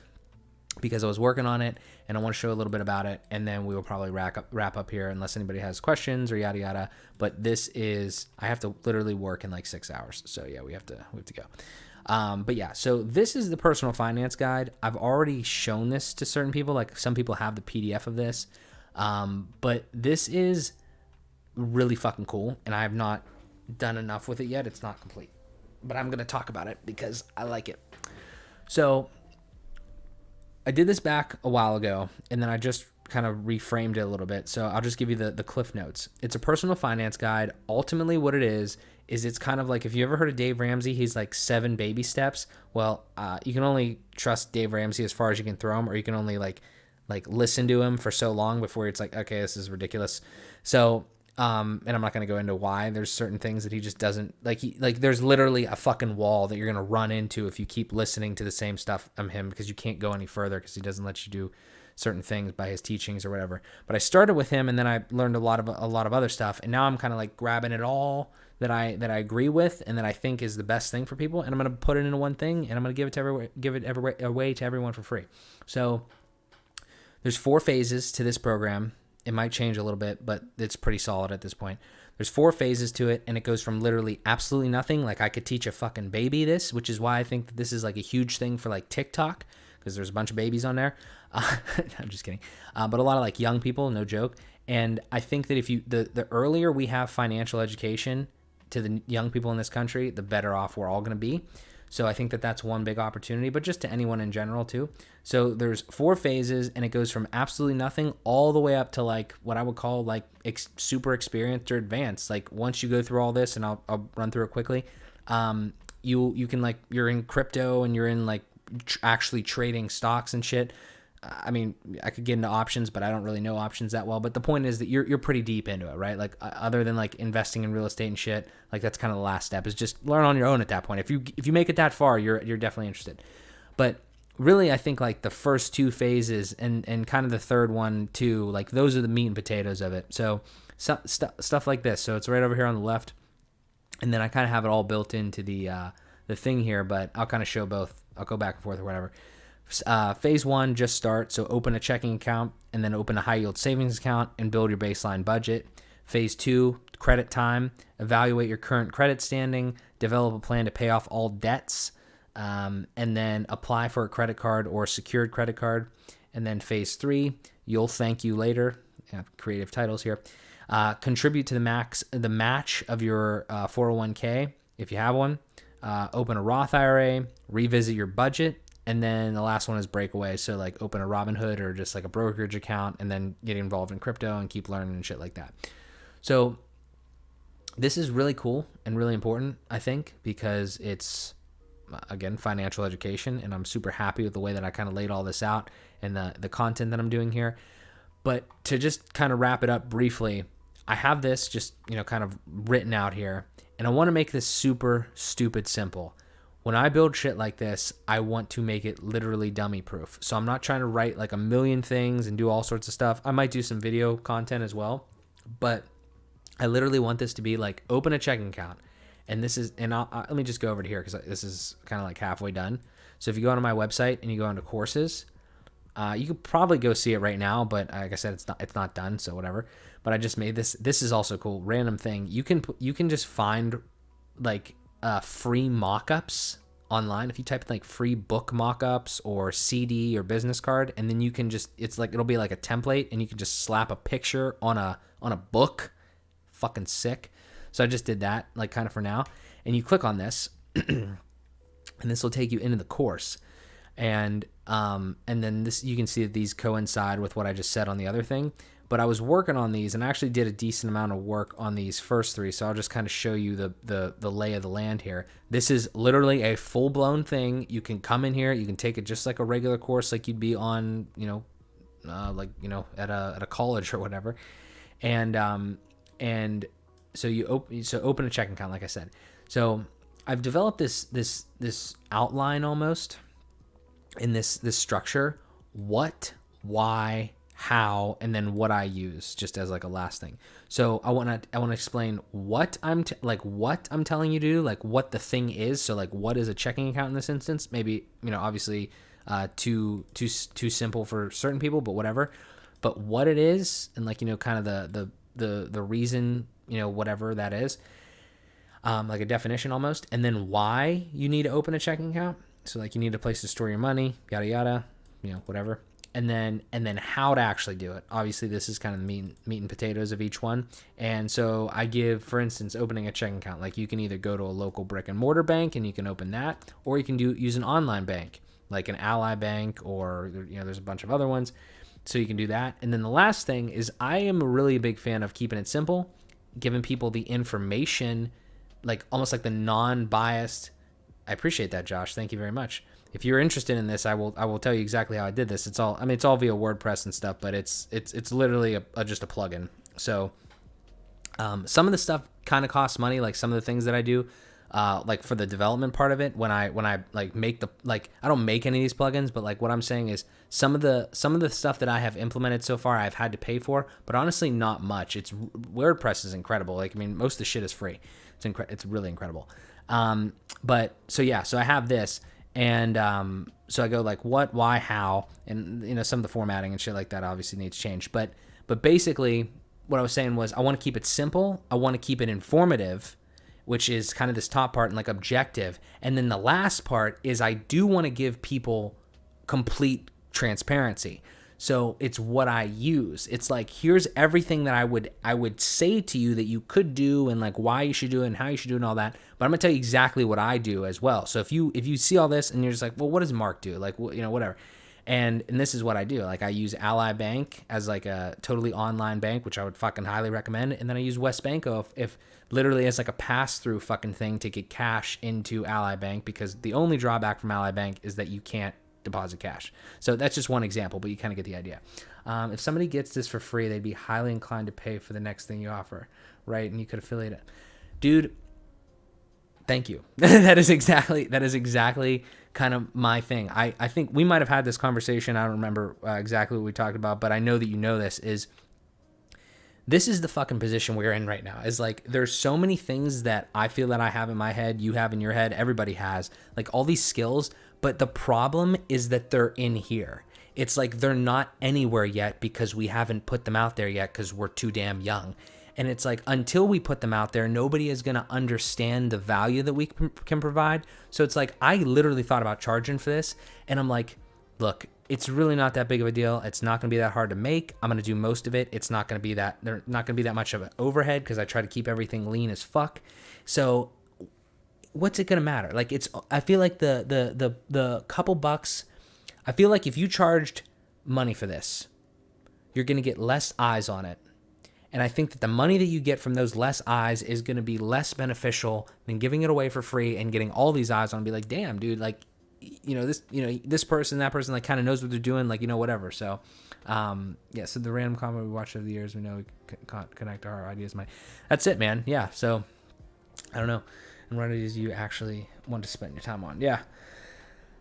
because I was working on it, and I want to show a little bit about it, and then we will probably wrap up here unless anybody has questions or yada yada. But I have to literally work in like 6 hours. So yeah, we have to go. But yeah, so this is the personal finance guide. I've already shown this to certain people. Like, some people have the PDF of this. But this is really fucking cool, and I have not done enough with it yet. It's not complete, but I'm going to talk about it because I like it. So I did this back a while ago, and then I just kind of reframed it a little bit. So I'll just give you the cliff notes. It's a personal finance guide. Ultimately, what it is it's kind of like, if you ever heard of Dave Ramsey, he's like 7 baby steps. Well, you can only trust Dave Ramsey as far as you can throw him, or you can only like listen to him for so long before it's like, okay, this is ridiculous. So, and I'm not going to go into why. There's certain things that he just doesn't like. There's literally a fucking wall that you're going to run into if you keep listening to the same stuff from him, because you can't go any further because he doesn't let you do certain things by his teachings or whatever. But I started with him, and then I learned a lot of other stuff, and now I'm kind of like grabbing it all that I agree with and that I think is the best thing for people, and I'm going to put it into one thing, and I'm going to give it away to everyone for free. So there's 4 phases to this program. It might change a little bit, but it's pretty solid at this point. There's 4 phases to it, and it goes from literally absolutely nothing. Like, I could teach a fucking baby this, which is why I think that this is like a huge thing for like TikTok, because there's a bunch of babies on there. I'm just kidding. But a lot of like young people, no joke. And I think that if the earlier we have financial education to the young people in this country, the better off we're all going to be. So I think that that's one big opportunity, but just to anyone in general too. So there's 4 phases, and it goes from absolutely nothing all the way up to like what I would call like super experienced or advanced. Like once you go through all this, and I'll run through it quickly. You can like, you're in crypto and you're in like actually trading stocks and shit. I mean, I could get into options, but I don't really know options that well. But the point is that you're pretty deep into it, right? Like other than like investing in real estate and shit, like that's kind of the last step, is just learn on your own at that point. If you make it that far, you're definitely interested. But really, I think like the first 2 phases and kind of the third one too, like those are the meat and potatoes of it. So stuff like this. So it's right over here on the left, and then I kind of have it all built into the thing here, but I'll kind of show both. I'll go back and forth or whatever. Phase 1, just start. So open a checking account and then open a high yield savings account and build your baseline budget. Phase 2, credit time. Evaluate your current credit standing. Develop a plan to pay off all debts. And then apply for a credit card or secured credit card. And then phase 3, you'll thank you later. Creative titles here. Contribute to the match of your 401k if you have one. Open a Roth IRA. Revisit your budget. And then the last one is breakaway. So like open a Robinhood or just like a brokerage account, and then get involved in crypto and keep learning and shit like that. So this is really cool and really important, I think, because it's, again, financial education, and I'm super happy with the way that I kind of laid all this out and the content that I'm doing here. But to just kind of wrap it up briefly, I have this just, kind of written out here, and I want to make this super stupid simple. When I build shit like this, I want to make it literally dummy proof. So I'm not trying to write like a million things and do all sorts of stuff. I might do some video content as well, but I literally want this to be like open a checking account. And this is, and let me just go over to here because this is kind of like halfway done. So if you go onto my website and you go into courses, you could probably go see it right now, but like I said, it's not done, so whatever. But I just made this. This is also cool. Random thing. You can just find like free mock-ups online. If you type in like free book mock-ups or CD or business card, and then you can just, it's like, it'll be like a template, and you can just slap a picture on a book. Fucking sick. So I just did that, like, kind of for now. And you click on this, and this will take you into the course. And then this, you can see that these coincide with what I just said on the other thing. But I was working on these, and I actually did a decent amount of work on these first 3. So I'll just kind of show you the lay of the land here. This is literally a full-blown thing. You can come in here, you can take it just like a regular course, like you'd be on, at a college or whatever. And so open a checking account, like I said. So I've developed this outline almost in this structure. What, why, how, and then what I use, just as like a last thing. So I want to explain what I'm telling you to do, like what the thing is. So like, what is a checking account in this instance? Maybe, obviously too simple for certain people, but whatever. But what it is, and like, kind of the reason, whatever that is, like a definition almost. And then why you need to open a checking account. So like, you need a place to store your money, yada yada, whatever. And then how to actually do it. Obviously, this is kind of the meat and potatoes of each one. And so I give, for instance, opening a checking account. Like, you can either go to a local brick and mortar bank and you can open that, or you can use an online bank, like an Ally Bank, or there's a bunch of other ones. So you can do that. And then the last thing is, I am a really big fan of keeping it simple, giving people the information, like almost like the non-biased. I appreciate that, Josh. Thank you very much. If you're interested in this, I will tell you exactly how I did this. It's all via WordPress and stuff, but it's literally just a plugin. So some of the stuff kind of costs money, like some of the things that I do, like for the development part of it. When I like make I don't make any of these plugins, but like what I'm saying is some of the stuff that I have implemented so far, I've had to pay for, but honestly, not much. WordPress is incredible. Like, I mean, most of the shit is free. It's really incredible. But so I have this. And so I go like what, why, how, and some of the formatting and shit like that obviously needs change. But basically what I was saying was I want to keep it simple. I want to keep it informative, which is kind of this top part, and like objective. And then the last part is I do want to give people complete transparency. So it's what I use. It's like, here's everything that I would say to you that you could do and like why you should do it and how you should do it and all that. But I'm gonna tell you exactly what I do as well. So if you see all this and you're just like, well, what does Mark do? Like, you know, whatever. And this is what I do. Like, I use Ally Bank as like a totally online bank, which I would fucking highly recommend. And then I use WestBanco if literally as like a pass-through fucking thing to get cash into Ally Bank, because the only drawback from Ally Bank is that you can't deposit cash. So that's just one example, but you kind of get the idea. If somebody gets this for free, they'd be highly inclined to pay for the next thing you offer, right? And you could affiliate it. Dude, thank you. That is exactly kind of my thing. I think we might have had this conversation. I don't remember exactly what we talked about, but I know that you know this is the fucking position we're in right now. Is like, there's so many things that I feel that I have in my head, you have in your head, everybody has, like all these skills, but the problem is that they're in here. It's like they're not anywhere yet because we haven't put them out there yet because we're too damn young. And it's like, until we put them out there, nobody is going to understand the value that we can provide. So it's like, I literally thought about charging for this, and I'm like, look, it's really not that big of a deal. It's not going to be that hard to make. I'm going to do most of it. It's not going to be that, they're not going to be that much of an overhead because I try to keep everything lean as fuck. So what's it going to matter? Like, I feel like the couple bucks, I feel like if you charged money for this, you're going to get less eyes on it. And I think that the money that you get from those less eyes is going to be less beneficial than giving it away for free and getting all these eyes on and be like, damn, dude, like, this person, that person, like, kind of knows what they're doing, like, whatever. So, yeah, so the random comment we watched over the years, we know we connect our ideas. That's it, man. Yeah, so, I don't know. And what ideas do you actually want to spend your time on? Yeah.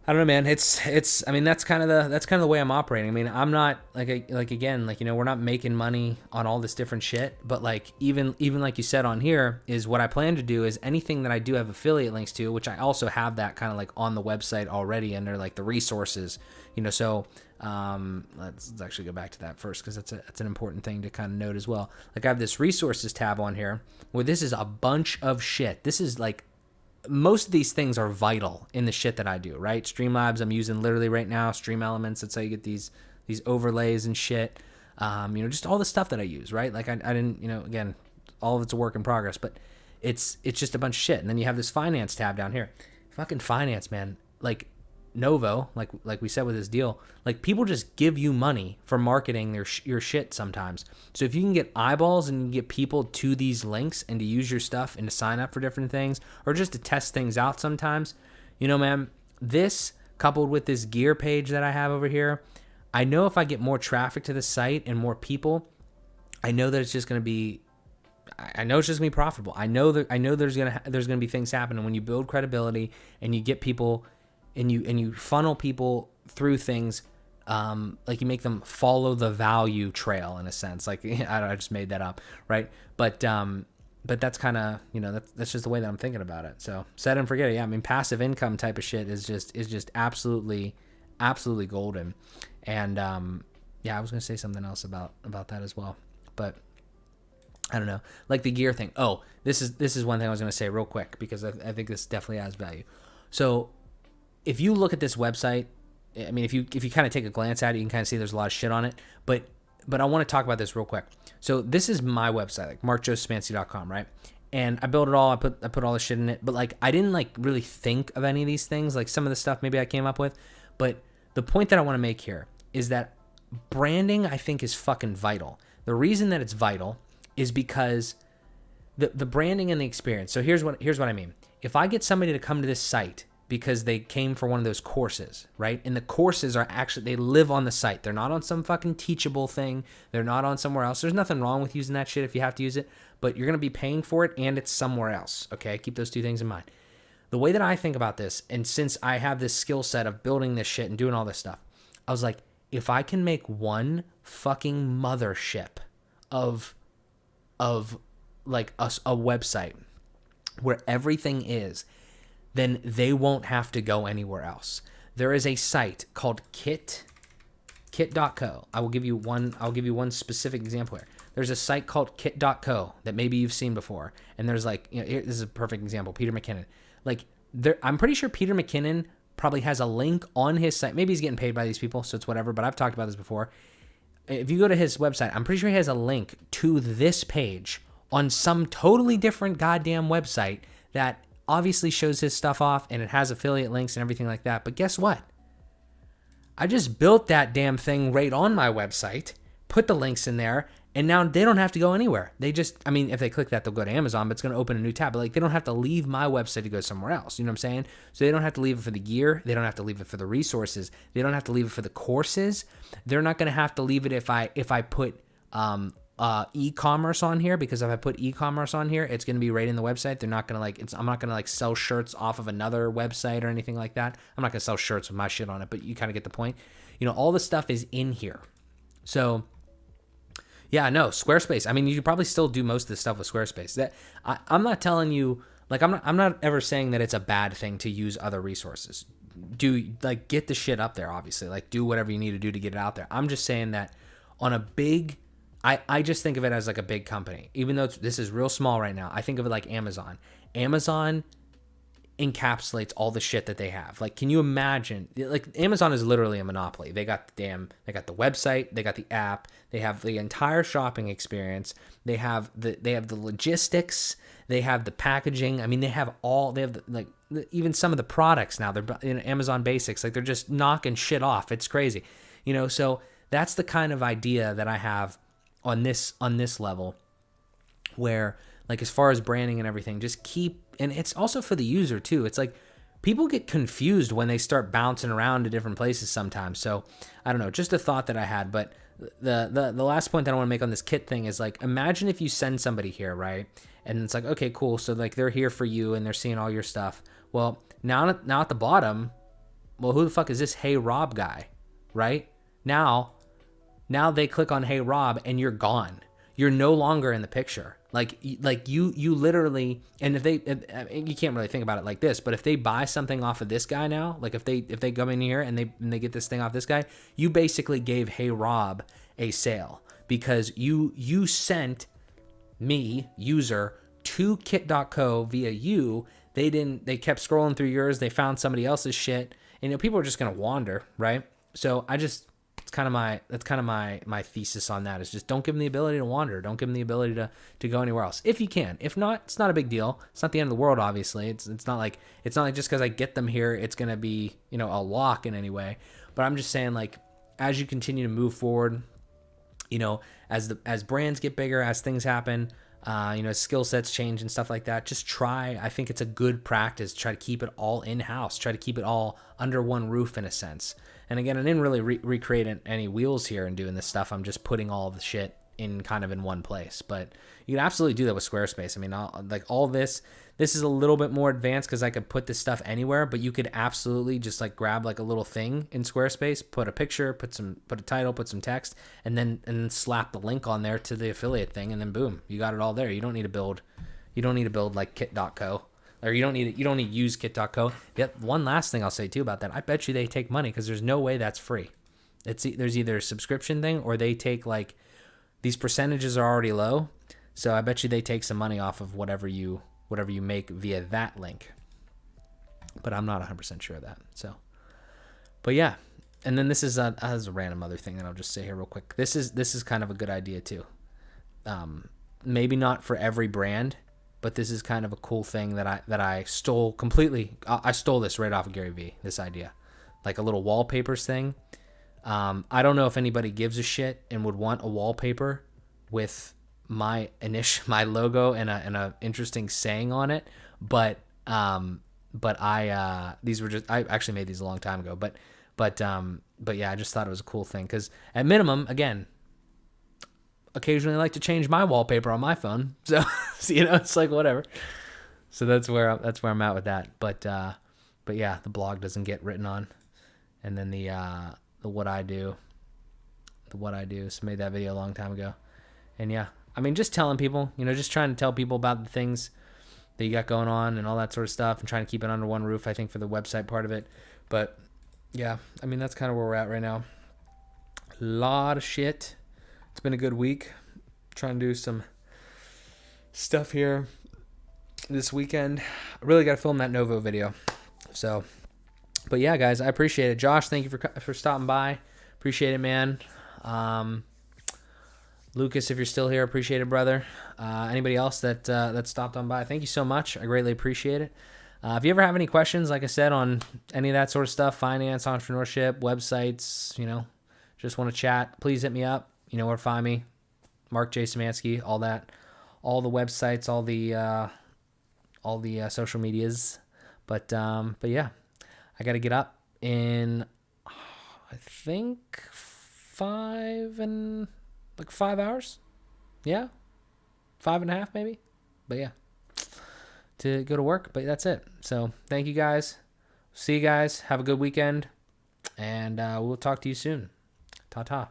I don't know, man. I mean, that's kind of the way I'm operating. I mean, I'm not again, we're not making money on all this different shit, but like, even like you said on here, is what I plan to do is anything that I do have affiliate links to, which I also have that kind of like on the website already under like the resources, so, let's actually go back to that first, because that's an important thing to kind of note as well. Like, I have this resources tab on here where this is a bunch of shit. This is like, most of these things are vital in the shit that I do, right? Streamlabs I'm using literally right now. Stream Elements, that's how you get these overlays and shit. Just all the stuff that I use, right? Like, I didn't, again, all of it's a work in progress, but it's just a bunch of shit. And then you have this finance tab down here. Fucking finance, man. Like, Novo, like we said with this deal, like, people just give you money for marketing your shit sometimes. So if you can get eyeballs and you can get people to these links and to use your stuff and to sign up for different things or just to test things out sometimes, man, this coupled with this gear page that I have over here, I know if I get more traffic to the site and more people, I know that it's just going to be profitable. I know there's going to be things happening when you build credibility and you get people and you funnel people through things, like you make them follow the value trail in a sense. Like, I just made that up, right? But that's kind of, that's just the way that I'm thinking about it. So set and forget it. Yeah, I mean, passive income type of shit is just absolutely golden. And yeah, I was gonna say something else about that as well, but I don't know. Like the gear thing. Oh, this is one thing I was gonna say real quick, because I think this definitely has value. So if you look at this website, I mean, if you kind of take a glance at it, you can kind of see there's a lot of shit on it. But I want to talk about this real quick. So this is my website, like markjosephansky.com, right? And I built it all. I put all the shit in it. But like, I didn't like really think of any of these things. Like, some of the stuff maybe I came up with. But the point that I want to make here is that branding, I think, is fucking vital. The reason that it's vital is because the branding and the experience. So here's what I mean. If I get somebody to come to this site because they came for one of those courses, right? And the courses are actually, they live on the site. They're not on some fucking teachable thing. They're not on somewhere else. There's nothing wrong with using that shit if you have to use it, but you're going to be paying for it and it's somewhere else, okay? Keep those two things in mind. The way that I think about this, and since I have this skill set of building this shit and doing all this stuff, I was like, if I can make one fucking mothership of like a website where everything is, then they won't have to go anywhere else. There is a site called kit.co. I will give you one specific example here. There's a site called kit.co that maybe you've seen before. And there's like, this is a perfect example, Peter McKinnon. Like, I'm pretty sure Peter McKinnon probably has a link on his site. Maybe he's getting paid by these people, so it's whatever, but I've talked about this before. If you go to his website, I'm pretty sure he has a link to this page on some totally different goddamn website that obviously shows his stuff off, and it has affiliate links and everything like that. But guess what? I just built that damn thing right on my website, put the links in there, and now they don't have to go anywhere. They just, I mean, if they click that, they'll go to Amazon, but it's going to open a new tab. But like, they don't have to leave my website to go somewhere else. You know what I'm saying? So they don't have to leave it for the gear. They don't have to leave it for the resources. They don't have to leave it for the courses. They're not going to have to leave it if I put e-commerce on here, because if I put e-commerce on here, it's going to be right in the website. They're not going to like, I'm not going to like sell shirts off of another website or anything like that. I'm not going to sell shirts with my shit on it, but you kind of get the point. You know, all the stuff is in here. So yeah, no, Squarespace. I mean, you could probably still do most of the stuff with Squarespace. That I'm not telling you, like, I'm not ever saying that it's a bad thing to use other resources. Like, get the shit up there, obviously. Like, do whatever you need to do to get it out there. I'm just saying that on a big, I just think of it as like a big company. Even though this is real small right now, I think of it like Amazon. Amazon encapsulates all the shit that they have. Like, can you imagine? Like, Amazon is literally a monopoly. They got the website, they got the app, they have the entire shopping experience, they have the logistics, they have the packaging. I mean, they have even some of the products now. They're in Amazon Basics. Like, they're just knocking shit off. It's crazy, you know. So that's the kind of idea that I have on this level, where, like, as far as branding and everything, just keep. And it's also for the user too. It's like people get confused when they start bouncing around to different places sometimes. So I don't know, just a thought that I had. But the last point that I want to make on this kit thing is, like, imagine if you send somebody here, right? And it's like, okay, cool. So like, they're here for you and they're seeing all your stuff. Well, now at the bottom, well, who the fuck is this Hey Rob guy, right? Now they click on Hey Rob and you're gone. You're no longer in the picture. Like you literally, and if you can't really think about it like this, but if they buy something off of this guy now, like if they come in here and they get this thing off this guy, you basically gave Hey Rob a sale, because you sent me, user, to kit.co via you. They kept scrolling through yours, they found somebody else's shit, and, you know, people are just gonna wander, right? So that's kind of my thesis on that, is just don't give them the ability to wander. Don't give them the ability to go anywhere else if you can. If not, it's not a big deal. It's not the end of the world, obviously. It's not like just because I get them here, it's gonna be, you know, a lock in any way. But I'm just saying, like, as you continue to move forward, you know, as brands get bigger, as things happen, you know, skill sets change and stuff like that, just try. I think it's a good practice. Try to keep it all in-house. Try to keep it all under one roof, in a sense. And again, I didn't really recreate any wheels here in doing this stuff. I'm just putting all of the shit in kind of in one place. But you can absolutely do that with Squarespace. I mean, like, all this is a little bit more advanced because I could put this stuff anywhere, but you could absolutely just like grab like a little thing in Squarespace, put a picture, put a title, put some text, and then slap the link on there to the affiliate thing, and then boom, you got it all there. You don't need to build like kit.co. Or you don't need to use kit.co. Yet one last thing I'll say too about that, I bet you they take money, because there's no way that's free. There's either a subscription thing, or they take, like, these percentages are already low, so I bet you they take some money off of whatever you make via that link. But I'm not 100% sure of that. So, but yeah, and then this is a random other thing that I'll just say here real quick. This is kind of a good idea too. Maybe not for every brand, but this is kind of a cool thing that I stole completely. I stole this right off of Gary Vee, this idea. Like a little wallpapers thing. I don't know if anybody gives a shit and would want a wallpaper with my logo and a interesting saying on it, but I actually made these a long time ago, but yeah, I just thought it was a cool thing, because at minimum, again, occasionally I like to change my wallpaper on my phone, so you know, it's like whatever. So that's where I'm at with that. But yeah, the blog doesn't get written on, and then the what I do, so made that video a long time ago, and yeah, I mean, just telling people, you know, just trying to tell people about the things that you got going on and all that sort of stuff, and trying to keep it under one roof, I think, for the website part of it. But yeah, I mean, that's kind of where we're at right now. A lot of shit. It's been a good week. Trying to do some stuff here this weekend. I really got to film that Novo video. So But yeah, guys, I appreciate it. Josh, thank you for stopping by. Appreciate it, man. Lucas, if you're still here, appreciate it, brother. Anybody else that stopped on by, thank you so much. I greatly appreciate it. If you ever have any questions, like I said, on any of that sort of stuff, finance, entrepreneurship, websites, just want to chat, please hit me up. You know where to find me. Mark J. Szymanski, all that. All the websites, all the social medias. But yeah, I got to get up in, I think, 5 hours. Yeah, 5.5 maybe. But yeah, to go to work. But that's it. So thank you guys. See you guys. Have a good weekend, and we'll talk to you soon. Ta-ta.